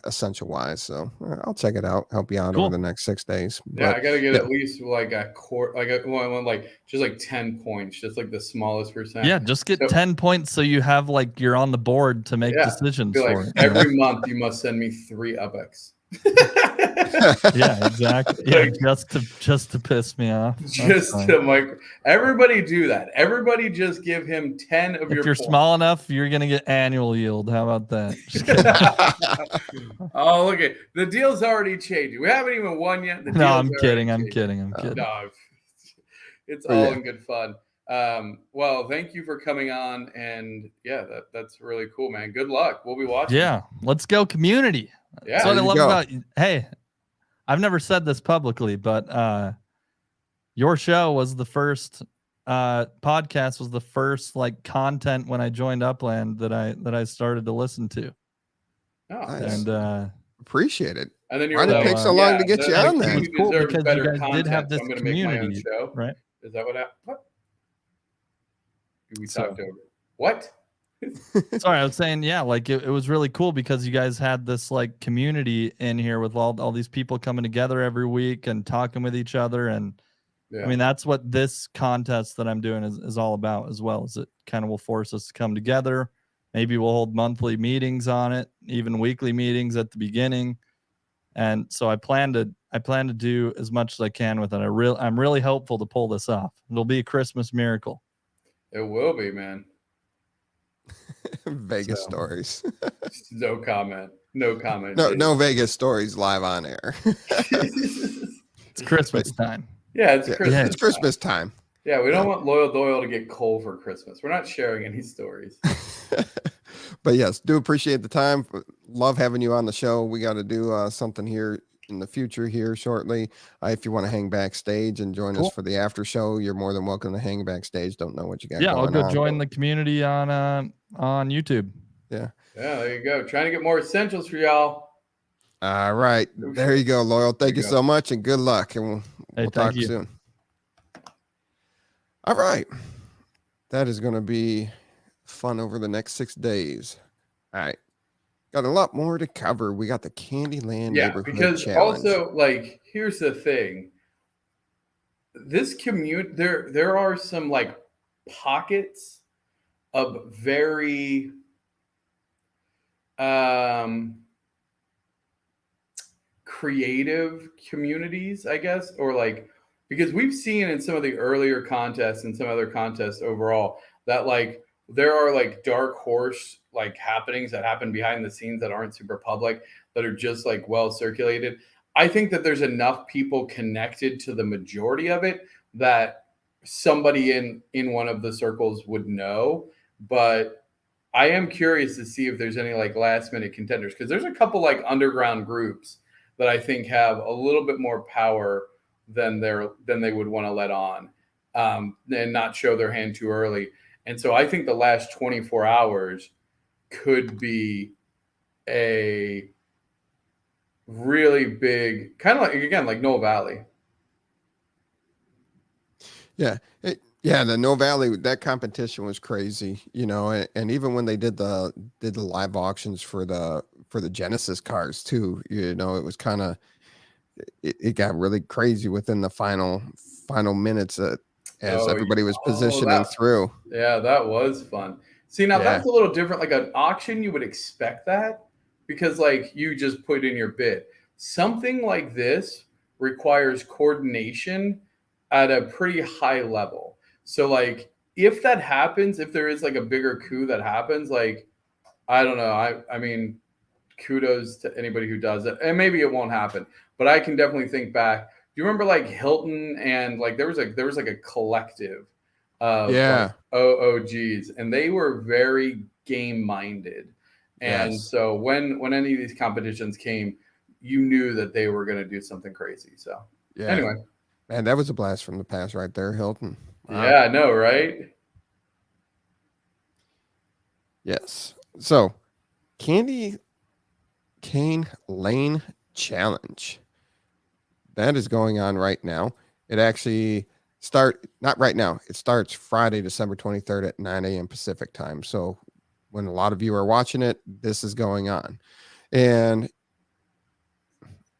essential wise. So I'll check it out. Help you out over the next 6 days. Yeah, I gotta get at least like a quarter, just like 10 points, just like the smallest percent. Yeah, just get 10 points so you have like you're on the board to make decisions for it. Every month you must send me 3 UPX. Yeah, exactly. Yeah, just to piss me off. Everybody do that. Everybody just give him 10 of your. If you're small enough, you're gonna get annual yield. How about that? Oh, look at the deal's already changing. We haven't even won yet. No, I'm kidding. I'm kidding. No, it's all in good fun. Well, thank you for coming on, and yeah, that's really cool, man. Good luck. We'll be watching. Yeah, let's go community. Yeah, that's what I love about. Hey, I've never said this publicly, but your show was the first podcast, was the first like content when I joined Upland that I started to listen to. Oh, nice. And appreciate it. And then why did it take so long to get you on there? It's cool because you guys did have this community, right? Is that what happened? What? We talked over. What? Sorry, I was saying, yeah, like it was really cool because you guys had this like community in here with all these people coming together every week and talking with each other. And I mean, that's what this contest that I'm doing is all about as well, is it kind of will force us to come together. Maybe we'll hold monthly meetings on it, even weekly meetings at the beginning. And so I plan to do as much as I can with it. I'm really hopeful to pull this off. It'll be a Christmas miracle. It will be, man. Vegas stories. No comment. No comment. No Vegas stories live on air. It's Christmas time. Yeah, it's Christmas time. Yeah, we don't want LoylDoyl to get coal for Christmas. We're not sharing any stories. But yes, do appreciate the time. Love having you on the show. We got to do something here in the future here shortly. If you want to hang backstage and join us for the after show, you're more than welcome to hang backstage. Don't know what you got going on. Yeah, I'll go join the community on YouTube. Yeah, there you go. Trying to get more essentials for y'all. All right. There you go, Loyal. Thank you so much and good luck. And we'll talk soon. All right. That is going to be fun over the next 6 days. All right. Got a lot more to cover. We got the Candyland neighborhood because challenge. Also, like, here's the thing. This there are some like pockets of very creative communities, I guess, or like, because we've seen in some of the earlier contests and some other contests overall that like there are like dark horse like happenings that happen behind the scenes that aren't super public, that are just like well circulated. I think that there's enough people connected to the majority of it that somebody in one of the circles would know. But I am curious to see if there's any like last minute contenders, because there's a couple like underground groups that I think have a little bit more power than they would want to let on, and not show their hand too early. And so I think the last 24 hours could be a really big, kind of like, again, like Noah Valley. Yeah. The Noah Valley, that competition was crazy, you know, and even when they did the live auctions for the Genesis cars too, you know, it was kind of, it got really crazy within the final minutes. as everybody was Oh, positioning through. yeah, that was fun. See, now Yeah. that's a little different. Like an auction, you would expect that because like you just put in your bid. Something like this requires coordination at a pretty high level. So like if that happens, if there is like a bigger coup that happens, like I don't know. I mean, kudos to anybody who does it. And maybe it won't happen, but I can definitely think back. Do you remember like Hilton and like there was like a collective of Yeah. like OOGs, and they were very game minded. And Yes. so when any of these competitions came, you knew that they were going to do something crazy. So Yeah. anyway, Man, that was a blast from the past right there, Hilton. Wow. yeah, I know, right? Yes. So, Candy Cane Lane Challenge. That is going on right now. It actually not right now. It starts Friday, December 23rd at 9 a.m. Pacific time. So when a lot of you are watching it, this is going on. And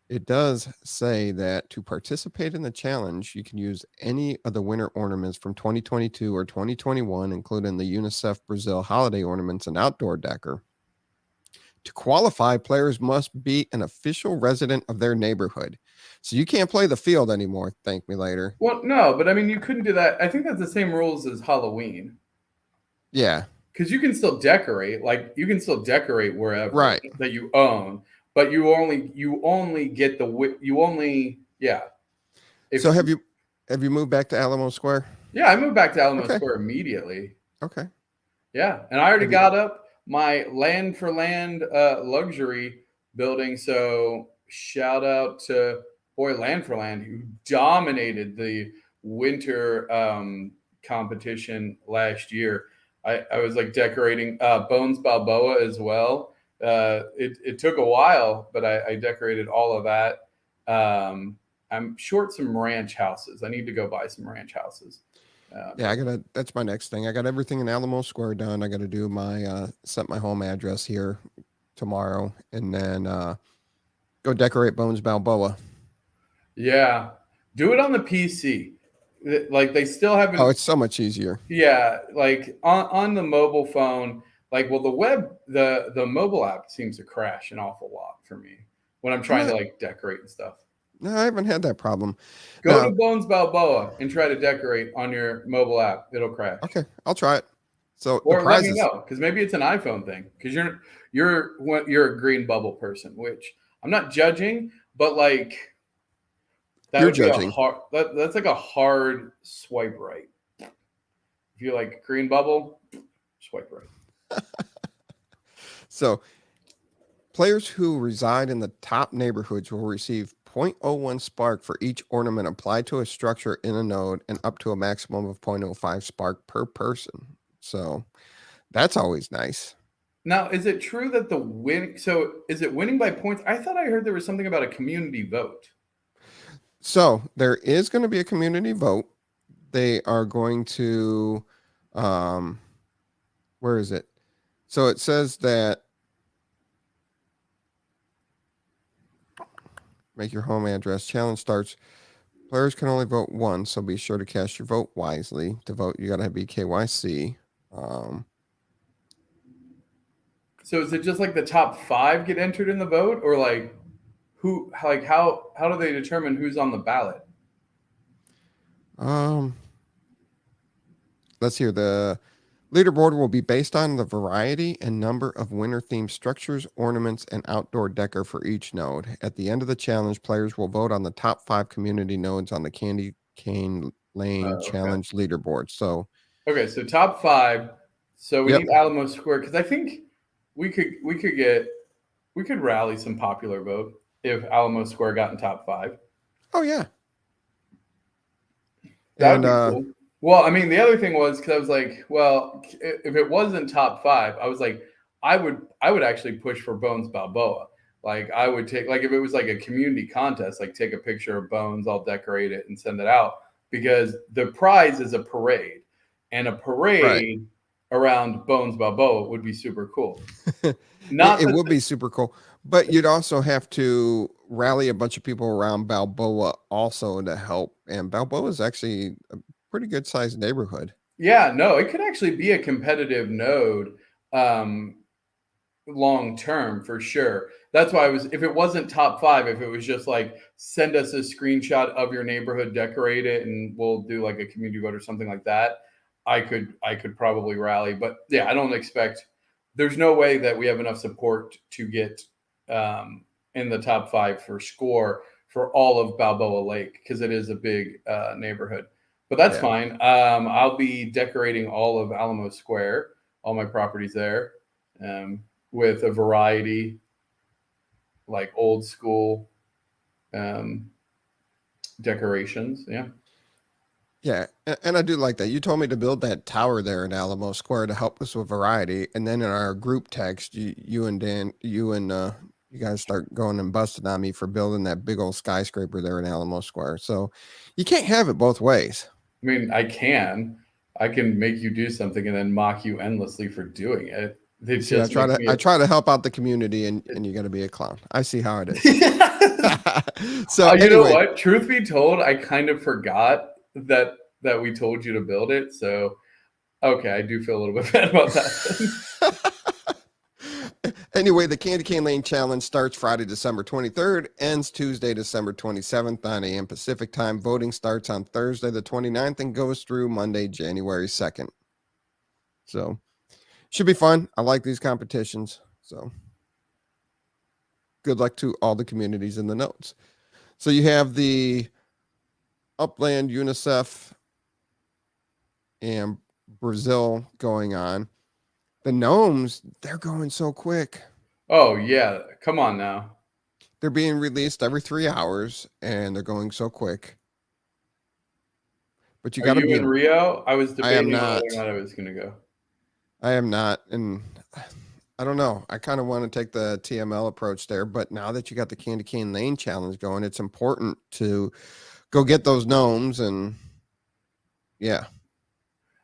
it does say that to participate in the challenge, you can use any of the winter ornaments from 2022 or 2021, including the UNICEF Brazil holiday ornaments and outdoor decor. To qualify, players must be an official resident of their neighborhood. So you can't play the field anymore. Thank me later. Well, no, but I mean, you couldn't do that. I think that's the same rules as Halloween. Yeah. Because you can still decorate, like you can still decorate wherever Right. that you own, but you only get yeah. So have you moved back to Alamo Square? Yeah, I moved back to Alamo Okay. Square immediately. Okay. Yeah, and I already got up my land for land luxury building. So shout out to Land for Land, who dominated the winter competition last year. I was like decorating Bones Balboa as well. It took a while, but I decorated all of that. I'm short some ranch houses. I need to go buy some ranch houses. Yeah, that's my next thing. I got everything in Alamo Square done. I got to do my set my home address here tomorrow, and then go decorate Bones Balboa. Yeah, do it on the PC. Like they still haven't. Oh, it's so much easier. Yeah, like on the mobile phone. Like, well, the mobile app seems to crash an awful lot for me when I'm trying to like decorate and stuff. No, I haven't had that problem. Go to Bones Balboa and try to decorate on your mobile app. It'll crash. Okay, I'll try it. So or the let prizes, me know, because maybe it's an iPhone thing. Because you're a green bubble person, which I'm not judging, but like that You're would judging. be a hard. That's like a hard swipe right. If you like green bubble, swipe right. So players who reside in the top neighborhoods will receive 0.01 spark for each ornament applied to a structure in a node, and up to a maximum of 0.05 spark per person. So that's always nice. Now, is it true that is it winning by points? I thought I heard there was something about a community vote. So there is going to be a community vote. They are going to, where is it? So it says that make your home address. Challenge starts. Players can only vote once, so be sure to cast your vote wisely. To vote, you got to be KYC. So is it just like the top 5 get entered in the vote, or like who? Like how do they determine who's on the ballot? Let's hear. The leaderboard will be based on the variety and number of winter-themed structures, ornaments, and outdoor decor for each node. At the end of the challenge, players will vote on the top 5 community nodes on the Candy Cane Lane Challenge leaderboard. So, okay, so top 5. So we need Alamo Square, because I think we could rally some popular vote if Alamo Square got in top 5. Oh yeah, That would be cool. Well, I mean, the other thing was because I was like, well, if it wasn't top 5, I was like, I would actually push for Bones Balboa. Like I would take, like if it was like a community contest, like take a picture of Bones, I'll decorate it and send it out, because the prize is a parade, and a parade around Bones Balboa would be super cool. It would be super cool, but you'd also have to rally a bunch of people around Balboa also to help. And Balboa is actually a pretty good sized neighborhood. Yeah, no, it could actually be a competitive node long term for sure. That's why if it wasn't top 5, if it was just like send us a screenshot of your neighborhood, decorate it, and we'll do like a community vote or something like that, I could probably rally. But yeah, I don't expect, there's no way that we have enough support to get in the top 5 for score for all of Balboa Lake, because it is a big neighborhood. But that's fine. I'll be decorating all of Alamo Square, all my properties there, with a variety, like old school decorations. Yeah. Yeah, and I do like that. You told me to build that tower there in Alamo Square to help us with variety, and then in our group text, you and Dan, you guys start going and busting on me for building that big old skyscraper there in Alamo Square. So you can't have it both ways. I mean, I can make you do something and then mock you endlessly for doing it. See, I try to help out the community, and you got to be a clown. I see how it is. So you anyway, know what? Truth be told, I kind of forgot that we told you to build it. So okay, I do feel a little bit bad about that. Anyway, the Candy Cane Lane Challenge starts Friday, December 23rd, ends Tuesday, December 27th, 9 a.m. Pacific time. Voting starts on Thursday, the 29th, and goes through Monday, January 2nd. So, should be fun. I like these competitions. So, good luck to all the communities in the notes. So, you have the Upland, UNICEF, and Brazil going on. The gnomes, they're going so quick. Oh, yeah. Come on now. They're being released every 3 hours, and they're going so quick. But you got to be in Rio. I was debating whether or not I was going to go. I am not, and I don't know. I kind of want to take the TML approach there, but now that you got the Candy Cane Lane Challenge going, it's important to go get those gnomes, and yeah.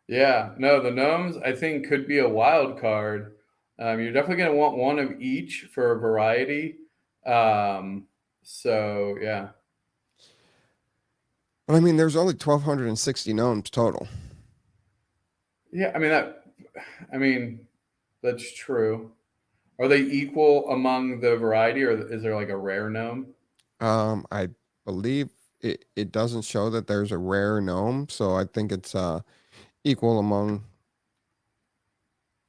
Yeah, no, the gnomes I think could be a wild card. You're definitely going to want one of each for a variety. So yeah. But I mean, there's only 1,260 gnomes total. Yeah, I mean that's true. Are they equal among the variety, or is there like a rare gnome? I believe it doesn't show that there's a rare gnome, so I think it's equal among.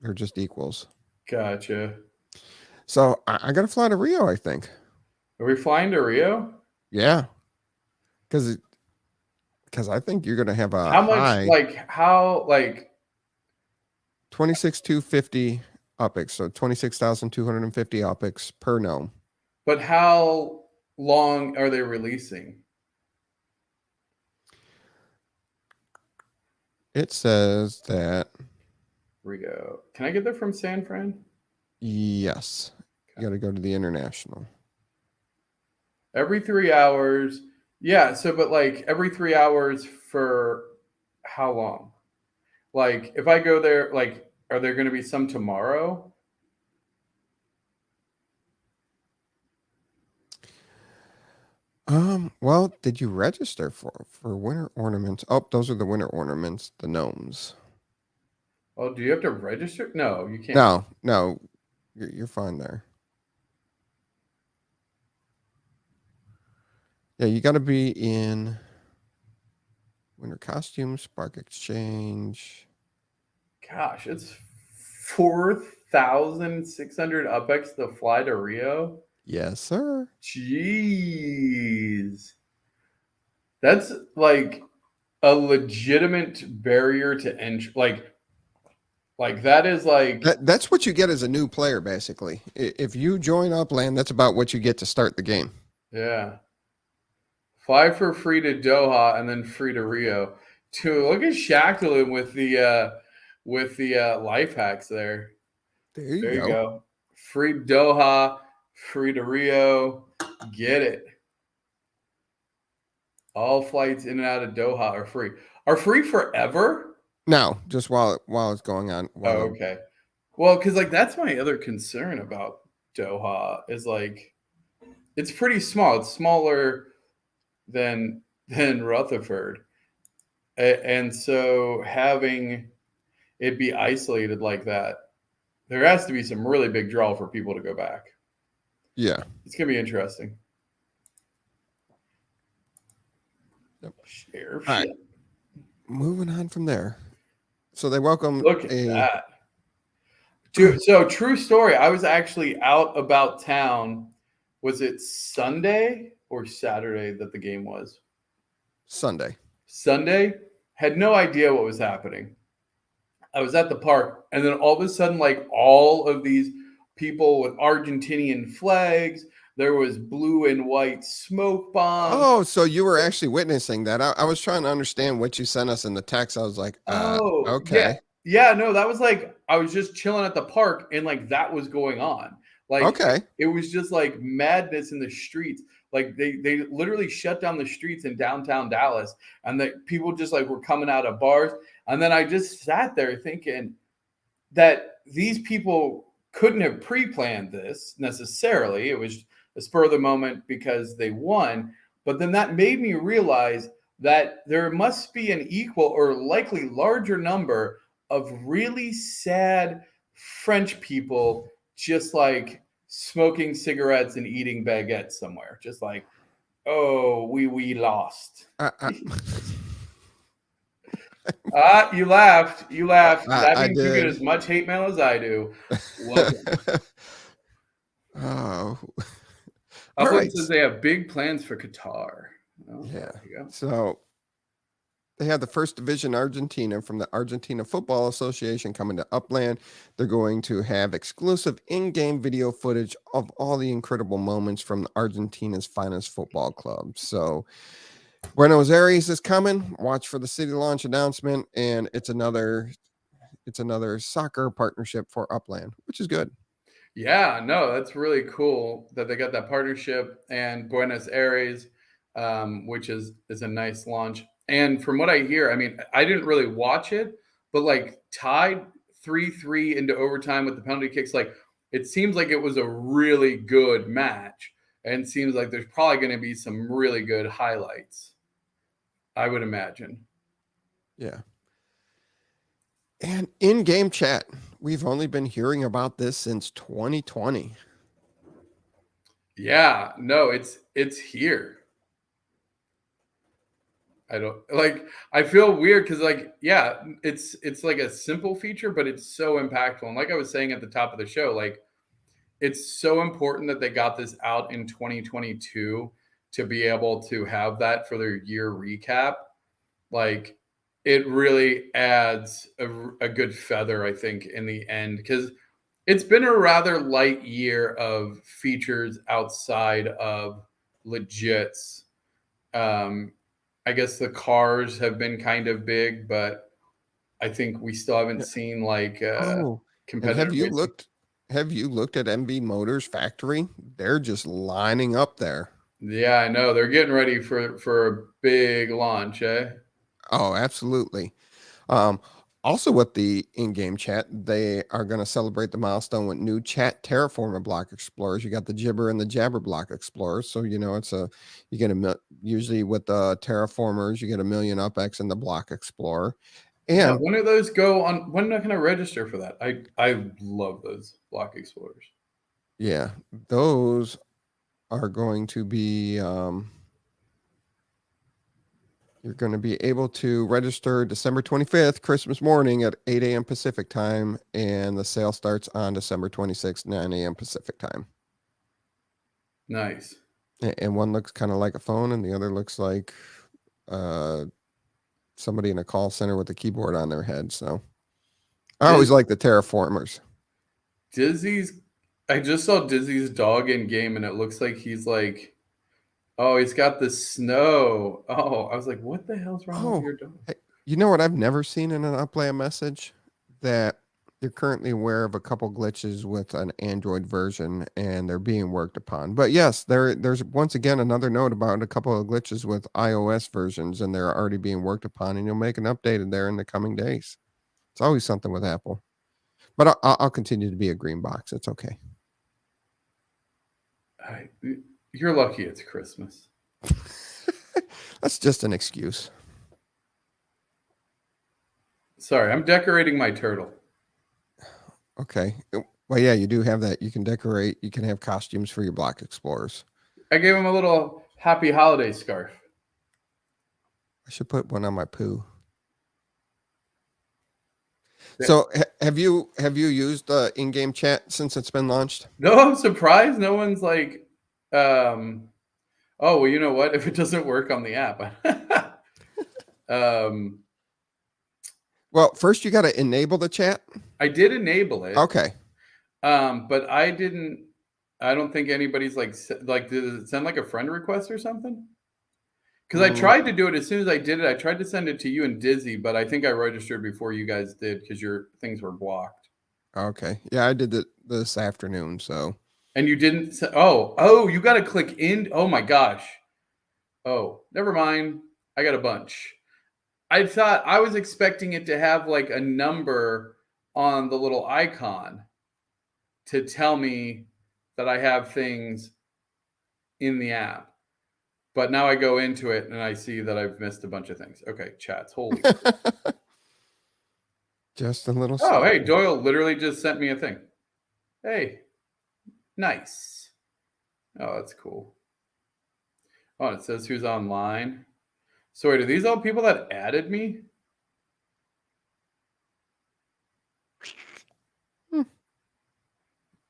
They're just equals. Gotcha. So I got to fly to Rio, I think. Are we flying to Rio? Yeah. Because I think you're going to have a how much, high, 26,250 UPX, so 26,250 UPX per gnome. But how long are they releasing? It says that Rio. Can I get there from San Fran? Yes. You got to go to the international. Every 3 hours. Yeah. So, but like every 3 hours for how long? Like if I go there, like, are there going to be some tomorrow? Well, did you register for winter ornaments? Oh, those are the winter ornaments, the gnomes. Oh, do you have to register? No, you can't. No, you're fine there. Yeah, you got to be in winter costumes, spark exchange. Gosh, it's 4,600 UPX to fly to Rio. Yes, sir. Jeez. That's like a legitimate barrier to entry. Like that is like that's what you get as a new player, basically. If you join Upland, that's about what you get to start the game. Yeah. Fly for free to Doha and then free to Rio. Look at Shackleton with the life hacks there. There you go. Free Doha, free to Rio. Get it. All flights in and out of Doha are free. Are free forever? No, just while it's going on. Okay. Well, because like that's my other concern about Doha is like it's pretty small. It's smaller than Rutherford. And so having it be isolated like that, there has to be some really big draw for people to go back. Yeah. It's going to be interesting. Yep. Share. All right. Moving on from there. So they welcome. Look at that. Dude, so true story. I was actually out about town. Was it Sunday or Saturday that the game was? Sunday. Sunday. Had no idea what was happening. I was at the park, and then all of a sudden, like all of these people with Argentinian flags, there was blue and white smoke bombs. Oh, so you were actually witnessing that. I was trying to understand what you sent us in the text. I was like, okay. Yeah, no, that was like, I was just chilling at the park and like that was going on. Like, okay. It was just like madness in the streets. Like they literally shut down the streets in downtown Dallas, and that people just like were coming out of bars. And then I just sat there thinking that these people couldn't have pre-planned this necessarily. It was a spur of the moment because they won. But then that made me realize that there must be an equal or likely larger number of really sad French people just like smoking cigarettes and eating baguettes somewhere. Just like, oh, we lost. You laughed. That means you get as much hate mail as I do. Oh. Upland says they have big plans for Qatar. Oh, yeah. So they have the first division Argentina from the Argentina Football Association coming to Upland. They're going to have exclusive in-game video footage of all the incredible moments from Argentina's finest football club. So Buenos Aires is coming. Watch for the city launch announcement, and it's another soccer partnership for Upland, which is good. Yeah, no, that's really cool that they got that partnership, and Buenos Aires, which is a nice launch. And from what I hear, I mean, I didn't really watch it, but like tied 3-3 into overtime with the penalty kicks, like it seems like it was a really good match, and seems like there's probably going to be some really good highlights, I would imagine. Yeah. And in-game chat, we've only been hearing about this since 2020. Yeah, no, it's here. I feel weird because like, yeah, it's like a simple feature, but it's so impactful. And like I was saying at the top of the show, like it's so important that they got this out in 2022 to be able to have that for their year recap. Like it really adds a good feather, I think, in the end, because it's been a rather light year of features outside of legits. I guess the cars have been kind of big, but I think we still haven't seen like competitive. Have you looked at MB Motors factory? They're just lining up there. Yeah, I know. They're getting ready for a big launch, eh? Oh, absolutely. Also with the in-game chat, they are going to celebrate the milestone with new chat terraformer block explorers. You got the Gibber and the Jabber block explorers. So, you know, you get usually with the terraformers, you get 1 million UPX in the block explorer. And when do those go on? When can I register for that? I love those block explorers. Yeah, those are going to be, you're going to be able to register December 25th, Christmas morning at 8 a.m. Pacific time, and the sale starts on December 26th, 9 a.m. Pacific time. Nice. And one looks kind of like a phone, and the other looks like somebody in a call center with a keyboard on their head. So I always like the terraformers. I just saw Dizzy's dog in game, and it looks like he's like, oh, he's got the snow. Oh, I was like, what the hell's wrong with your dog? Hey, you know what I've never seen in an Upland message? That you're currently aware of a couple glitches with an Android version, and they're being worked upon. But yes, there's once again another note about a couple of glitches with iOS versions, and they're already being worked upon, and you'll make an update in there in the coming days. It's always something with Apple. But I'll continue to be a green box. It's okay. You're lucky it's Christmas. That's just an excuse. Sorry, I'm decorating my turtle. Okay. Well, yeah, you do have that. You can decorate. You can have costumes for your Block Explorers. I gave him a little happy holiday scarf. I should put one on my poo. So have you used the in-game chat since it's been launched? No, I'm surprised. No one's like, oh, well, you know what? If it doesn't work on the app. Well, first you got to enable the chat. I did enable it. Okay. But I don't think anybody's like, did it send like a friend request or something? Because I tried to do it as soon as I did it. I tried to send it to you and Dizzy, but I think I registered before you guys did because your things were blocked. Okay. Yeah, I did it this afternoon. So. And you didn't. Oh, you got to click in. Oh my gosh. Oh, never mind. I got a bunch. I thought I was expecting it to have like a number on the little icon to tell me that I have things in the app. But now I go into it and I see that I've missed a bunch of things. Okay, chats. Holy. Just a little. Oh, hey, Doyle literally just sent me a thing. Hey, nice. Oh, that's cool. Oh, it says who's online. So wait, are these all people that added me?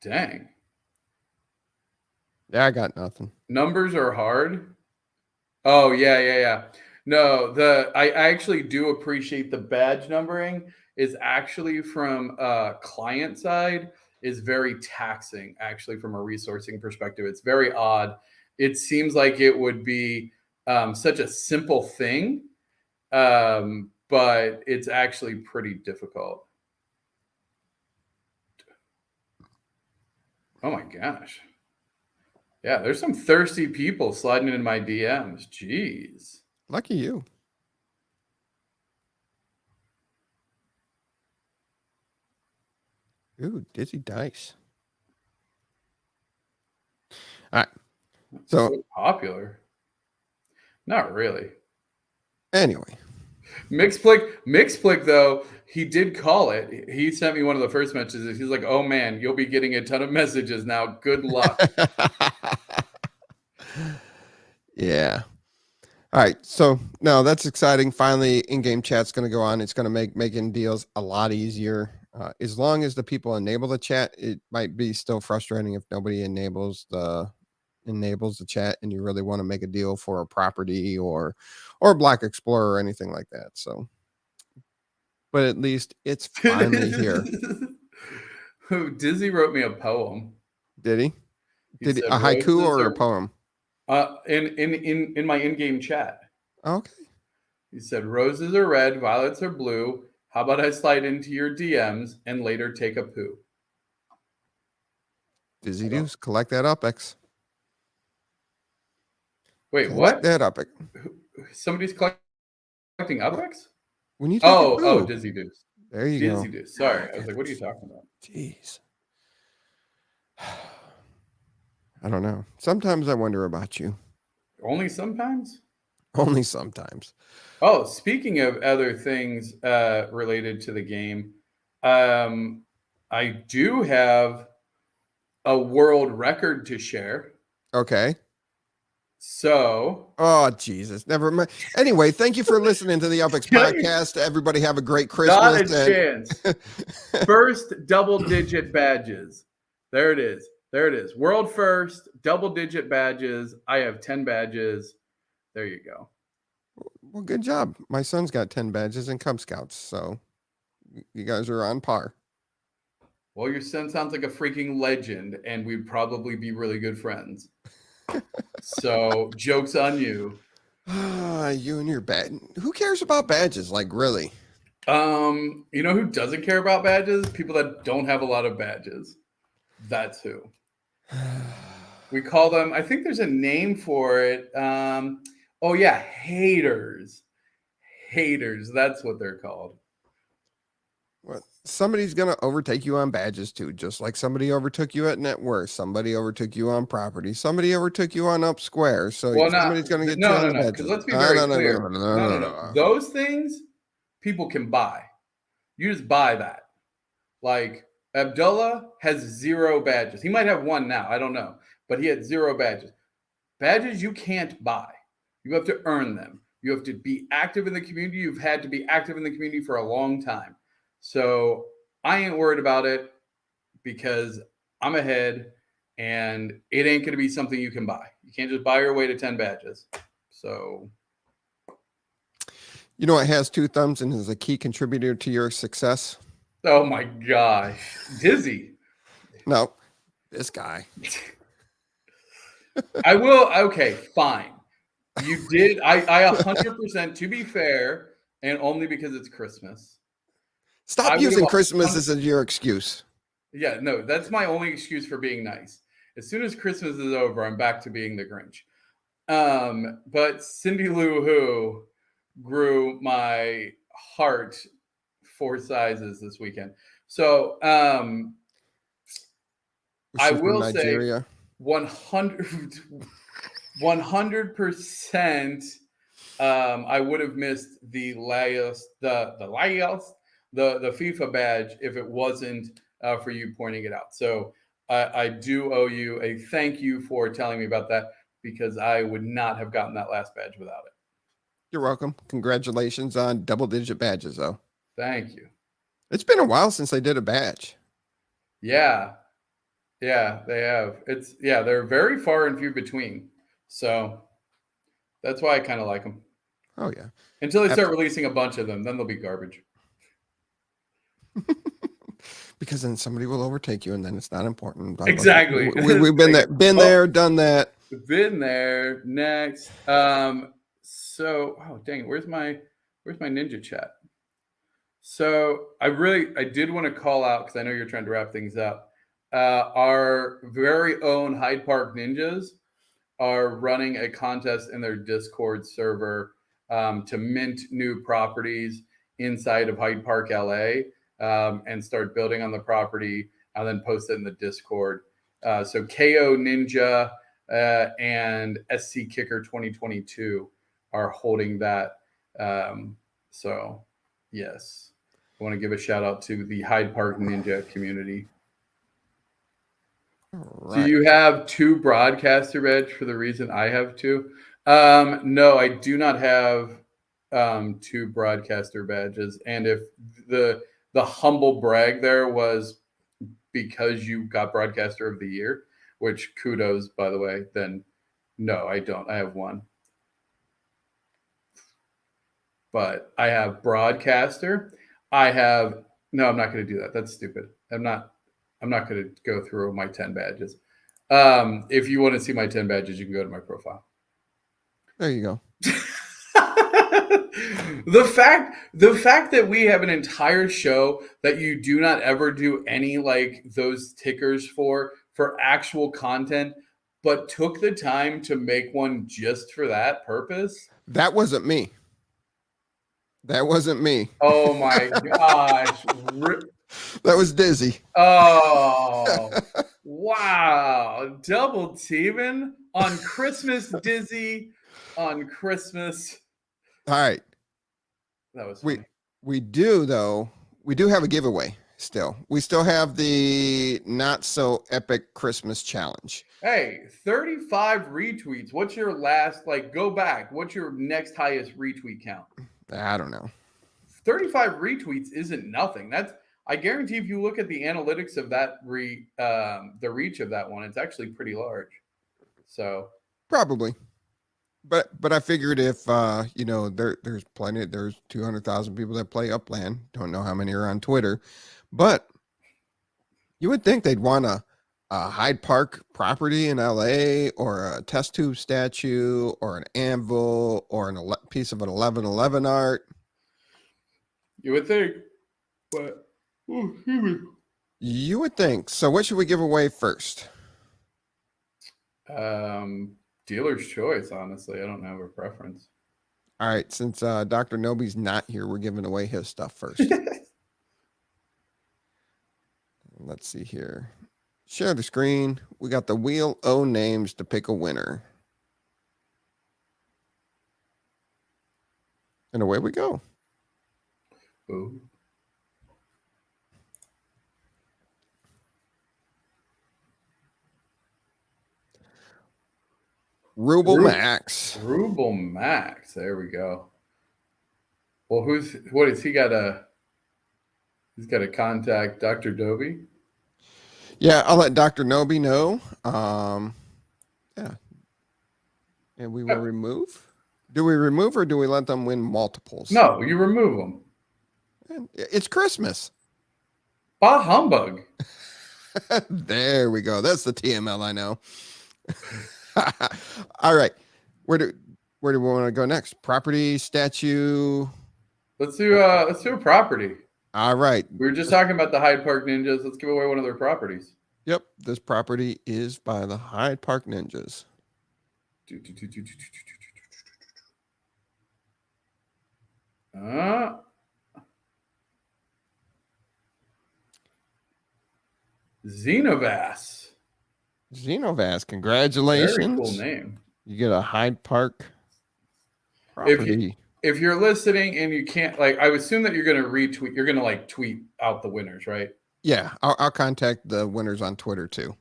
Dang. Yeah, I got nothing. Numbers are hard. Oh, yeah. No, I actually do appreciate the badge numbering is actually from client side is very taxing, actually, from a resourcing perspective. It's very odd. It seems like it would be such a simple thing, but it's actually pretty difficult. Oh my gosh. Yeah, there's some thirsty people sliding in my DMs. Jeez. Lucky you. Ooh, Dizzy Dice. All right. So popular. Not really. Anyway. Mixplick, though, he did call it. He sent me one of the first messages. He's like, oh, man, you'll be getting a ton of messages now. Good luck. Yeah. All right. So, no, that's exciting. Finally, in-game chat's going to go on. It's going to make making deals a lot easier. As long as the people enable the chat, it might be still frustrating if nobody enables the chat and you really want to make a deal for a property or Block Explorer or anything like that. So, but at least it's finally here. Dizzy wrote me a poem. Did he? Did he, a haiku or a poem? In my in-game chat. Okay. He said, roses are red, violets are blue. How about I slide into your DMs and later take a poo? Dizzy Deuce, collect that UPX. Wait, collect what? That UPX. Somebody's collecting UPX? When you take a poo. Dizzy Deuce. There you go. Dizzy Deuce. Sorry. I was like, what are you talking about? Jeez. I don't know. Sometimes I wonder about you. Only sometimes? Only sometimes. Oh, speaking of other things related to the game, I do have a world record to share. Okay. So. Oh, Jesus. Never mind. Anyway, thank you for listening to the UPX podcast. Everybody have a great Christmas. Not a chance. First double-digit badges. There it is. There it is. World first, double-digit badges. I have 10 badges. There you go. Well, good job. My son's got 10 badges in Cub Scouts, so you guys are on par. Well, your son sounds like a freaking legend, and we'd probably be really good friends. So, joke's on you. You and your badge. Who cares about badges? Like, really? You know who doesn't care about badges? People that don't have a lot of badges. That's who. We call them, I think there's a name for it. Oh, yeah, haters. Haters, that's what they're called. Well, somebody's going to overtake you on badges, too, just like somebody overtook you at net worth. Somebody overtook you on property. Somebody overtook you on Up Square. So somebody's going to get you on the badges. Because let's be very clear. No. Those things people can buy. You just buy that. Like Abdullah has 0 badges. He might have 1 now. I don't know. But he had 0 badges. Badges you can't buy. You have to earn them. You have to be active in the community. You've had to be active in the community for a long time. So I ain't worried about it because I'm ahead and it ain't going to be something you can buy. You can't just buy your way to 10 badges. So. You know, it has 2 thumbs and is a key contributor to your success. Oh my gosh. Dizzy. No, this guy. I will. Okay, fine. You did. I 100%, to be fair, and only because it's Christmas. Stop using Christmas as your excuse. Yeah, no, that's my only excuse for being nice. As soon as Christmas is over, I'm back to being the Grinch. But Cindy Lou Who grew my heart 4 sizes this weekend. So I will say 100%. I would have missed the FIFA badge if it wasn't for you pointing it out. So I do owe you a thank you for telling me about that, because I would not have gotten that last badge without it. You're welcome. Congratulations on double-digit badges, though. Thank you. It's been a while since I did a badge. Yeah. Yeah, they have. They're very far and few between. So that's why I kind of like them. Oh, yeah. Until they start releasing a bunch of them, then they'll be garbage. Because then somebody will overtake you and then it's not important. Blah, exactly. Blah, blah. We've been there, done that. Been there. Next. So, dang it. Where's my ninja chat? So I did want to call out, because I know you're trying to wrap things up. Our very own Hyde Park Ninjas are running a contest in their Discord server to mint new properties inside of Hyde Park, LA, and start building on the property and then post it in the Discord. So KO Ninja and SC Kicker 2022 are holding that. So yes, I want to give a shout out to the Hyde Park Ninja community. Right. Do you have 2 broadcaster badges for the reason I have 2? No, I do not have 2 broadcaster badges. And if the humble brag there was because you got broadcaster of the year, which kudos, by the way, then no, I don't. I have 1. But I have broadcaster. No, I'm not going to do that. That's stupid. I'm not going to go through my 10 badges. If you want to see my 10 badges, you can go to my profile. There you go. The fact that we have an entire show that you do not ever do any like those tickers for actual content, but took the time to make one just for that purpose. That wasn't me. Oh my gosh. That was Dizzy. Oh, wow. Double teaming on Christmas, Dizzy, on Christmas. All right. That was funny. We do have a giveaway still. We still have the not so epic Christmas challenge. Hey, 35 retweets. What's your last, go back. What's your next highest retweet count? I don't know. 35 retweets isn't nothing. I guarantee if you look at the analytics of that the reach of that one, it's actually pretty large. So probably, but I figured if there's 200,000 people that play Upland. Don't know how many are on Twitter, but you would think they'd want a Hyde Park property in LA, or a test tube statue, or an anvil, or a piece of an 11/11 art. You would think, but you would think. So what should we give away first? Dealer's choice, honestly. I don't have a preference. All right, since Dr. Noby's not here, we're giving away his stuff first. Let's see here. Share the screen. We got the Wheel O names to pick a winner. And away we go. Ooh. Ruble Max. Ruble Max. There we go. Well, what has he got he's got to contact Dr. Dobie? Yeah, I'll let Dr. Nobi know. Yeah. And we will remove. Do we remove or do we let them win multiples? No, you remove them. It's Christmas. Bah humbug. There we go. That's the TML I know. All right. Where do we want to go next? Property, statue. Let's do a property. All right. We were just talking about the Hyde Park Ninjas. Let's give away one of their properties. Yep. This property is by the Hyde Park Ninjas. Xenovas. Xenovas, congratulations. Very cool name. You get a Hyde Park property. If you're listening and you can't, like, I would assume that you're going to retweet, you're going to like tweet out the winners, right? Yeah, I'll contact the winners on Twitter too.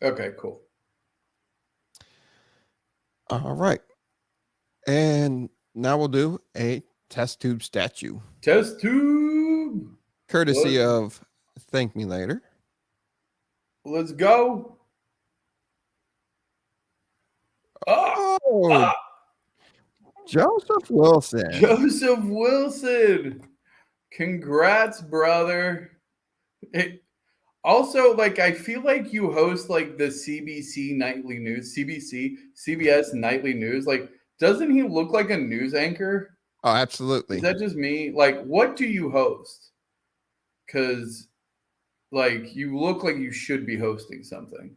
Okay, cool. All right. And now we'll do a test tube statue. Test tube. Courtesy of ThankMeLater. Let's go. Oh, Joseph Wilson. Joseph Wilson. Congrats, brother. Also, like, I feel like you host like the CBS nightly news. Like, doesn't he look like a news anchor? Oh, absolutely. Is that just me? Like, what do you host? Because, like, you look like you should be hosting something.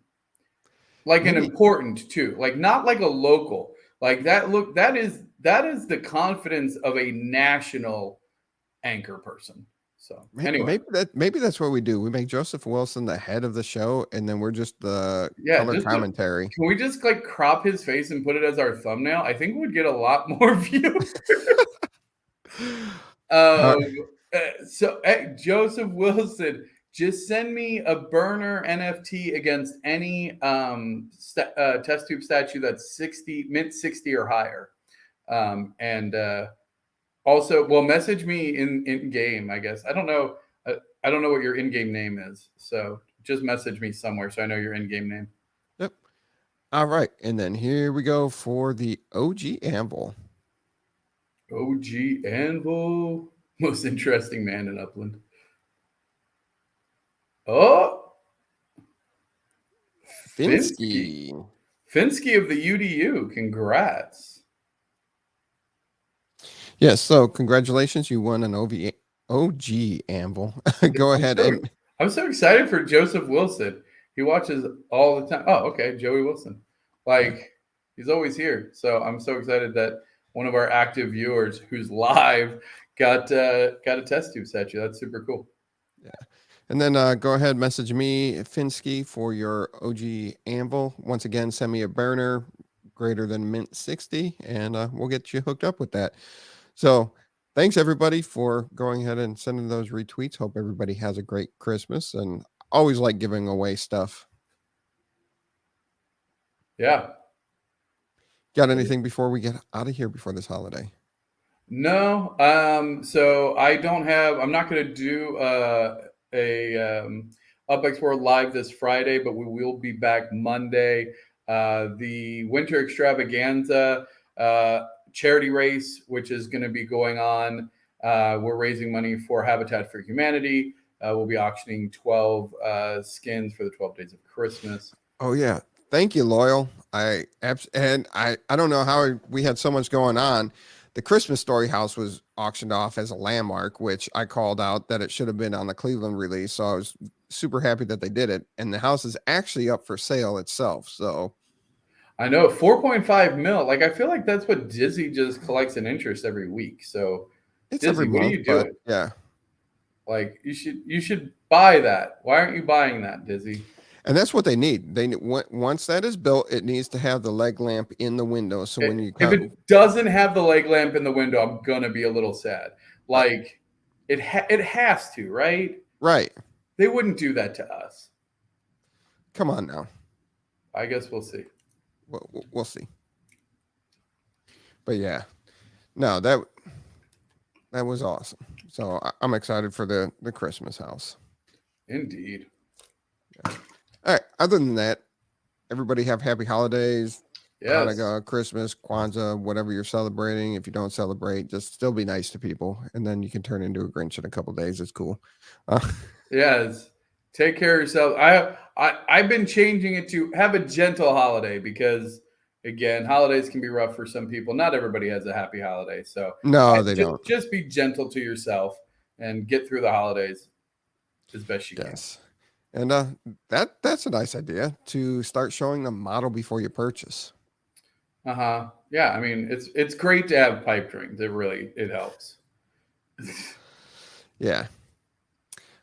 Like an important too. Like, not like a local. Like that is the confidence of a national anchor person. So anyway, maybe that's what we do. We make Joseph Wilson the head of the show, and then we're just the color commentary. Can we just like crop his face and put it as our thumbnail? I think we'd get a lot more views. So Joseph Wilson, just send me a burner NFT against any test tube statue that's mint 60 or higher. Also, well, message me in game, I guess. I don't know what your in-game name is. So just message me somewhere so I know your in-game name. Yep. All right. And then here we go for the OG Anvil. OG Anvil. Most interesting man in Upland. Oh, Finsky of the UDU. Congrats. Yes, so congratulations. You won an OG Anvil. Go ahead. I'm so excited for Joseph Wilson. He watches all the time. Oh, okay. Joey Wilson. Like, he's always here. So I'm so excited that one of our active viewers who's live got a test tube statue. That's super cool. Yeah. And then go ahead, message me, Finsky, for your OG Anvil. Once again, send me a burner greater than mint 60, and we'll get you hooked up with that. So thanks, everybody, for going ahead and sending those retweets. Hope everybody has a great Christmas, and always like giving away stuff. Yeah. Got anything before we get out of here before this holiday? No. So I'm not going to do UpX World Live this Friday, but we will be back Monday. The Winter Extravaganza charity race, which is going to be going on. We're raising money for Habitat for Humanity. We'll be auctioning 12 skins for the 12 Days of Christmas. Oh, yeah. Thank you, LoylDoyl. I don't know how we had so much going on. The Christmas Story House was auctioned off as a landmark, which I called out that it should have been on the Cleveland release. So I was super happy that they did it. And the house is actually up for sale itself. So I know, 4.5 mil. Like, I feel like that's what Dizzy just collects in interest every week. So it's Dizzy, every month, what are you doing? Yeah. Like, you should buy that. Why aren't you buying that, Dizzy? And that's what they need. Once that is built, it needs to have the leg lamp in the window. So when you if it doesn't have the leg lamp in the window, I'm gonna be a little sad. Like, it has to, right? Right. They wouldn't do that to us. Come on now. I guess we'll see. We'll see. But yeah, no, that was awesome. So I'm excited for the Christmas house. Indeed. Yeah. All right. Other than that, everybody have happy holidays. Yes. Hanukkah, Christmas, Kwanzaa, whatever you're celebrating. If you don't celebrate, just still be nice to people, and then you can turn into a Grinch in a couple of days. It's cool. Yes. Take care of yourself. I've been changing it to have a gentle holiday because, again, holidays can be rough for some people. Not everybody has a happy holiday, so no, they don't. Just be gentle to yourself and get through the holidays as best you can. Yes. And that's a nice idea to start showing the model before you purchase. Yeah, I mean, it's great to have pipe dreams. It helps. Yeah.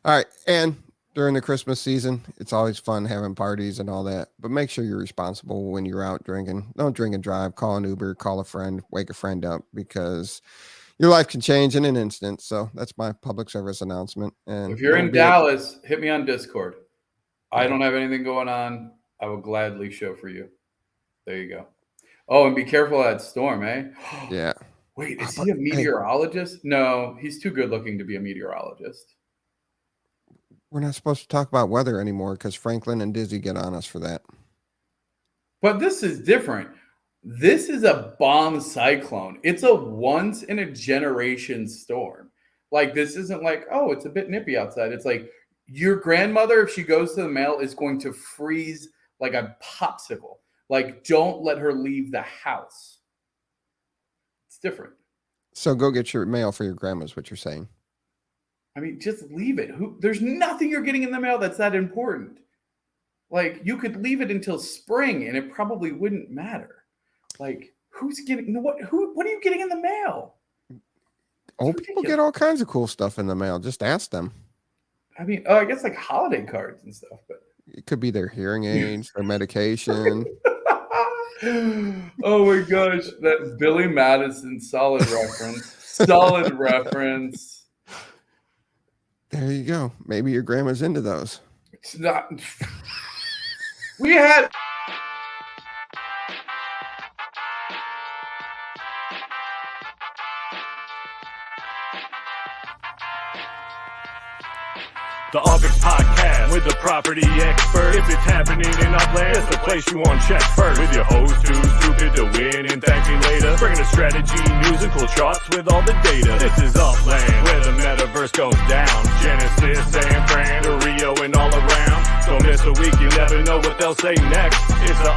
All right. And during the Christmas season, it's always fun having parties and all that, but make sure you're responsible when you're out drinking. Don't drink and drive. Call an Uber, call a friend, wake a friend up, because your life can change in an instant. So that's my public service announcement. And if you're in Dallas, hit me on Discord. I don't have anything going on. I will gladly show for you. There you go. Oh, and be careful of that storm, eh? Yeah. Wait, is he a meteorologist? No, he's too good looking to be a meteorologist. We're not supposed to talk about weather anymore because Franklin and Dizzy get on us for that. But this is different. This is a bomb cyclone. It's a once in a generation storm. Like, this isn't like, oh, it's a bit nippy outside. It's like your grandmother, if she goes to the mail, is going to freeze like a popsicle. Like, don't let her leave the house. It's different. So go get your mail for your grandma's, what you're saying. I mean, just leave it. There's nothing you're getting in the mail that's that important. Like, you could leave it until spring and it probably wouldn't matter. Like, who's getting what are you getting in the mail? Old people get all kinds of cool stuff in the mail. Just ask them. I mean, I guess like holiday cards and stuff, but it could be their hearing aids, their medication. Oh my gosh, that Billy Madison solid reference. Solid reference. There you go. Maybe your grandma's into those. It's not. We had. The UPX Podcast with the property expert. If it's happening in Upland, it's the place you want to check first. With your host too stupid to win and thank me later. Bringing the strategy, news, and cool charts with all the data. This is Upland, where the metaverse goes down. Genesis, San Fran, to Rio, and all around. Don't miss a week, you never know what they'll say next. It's the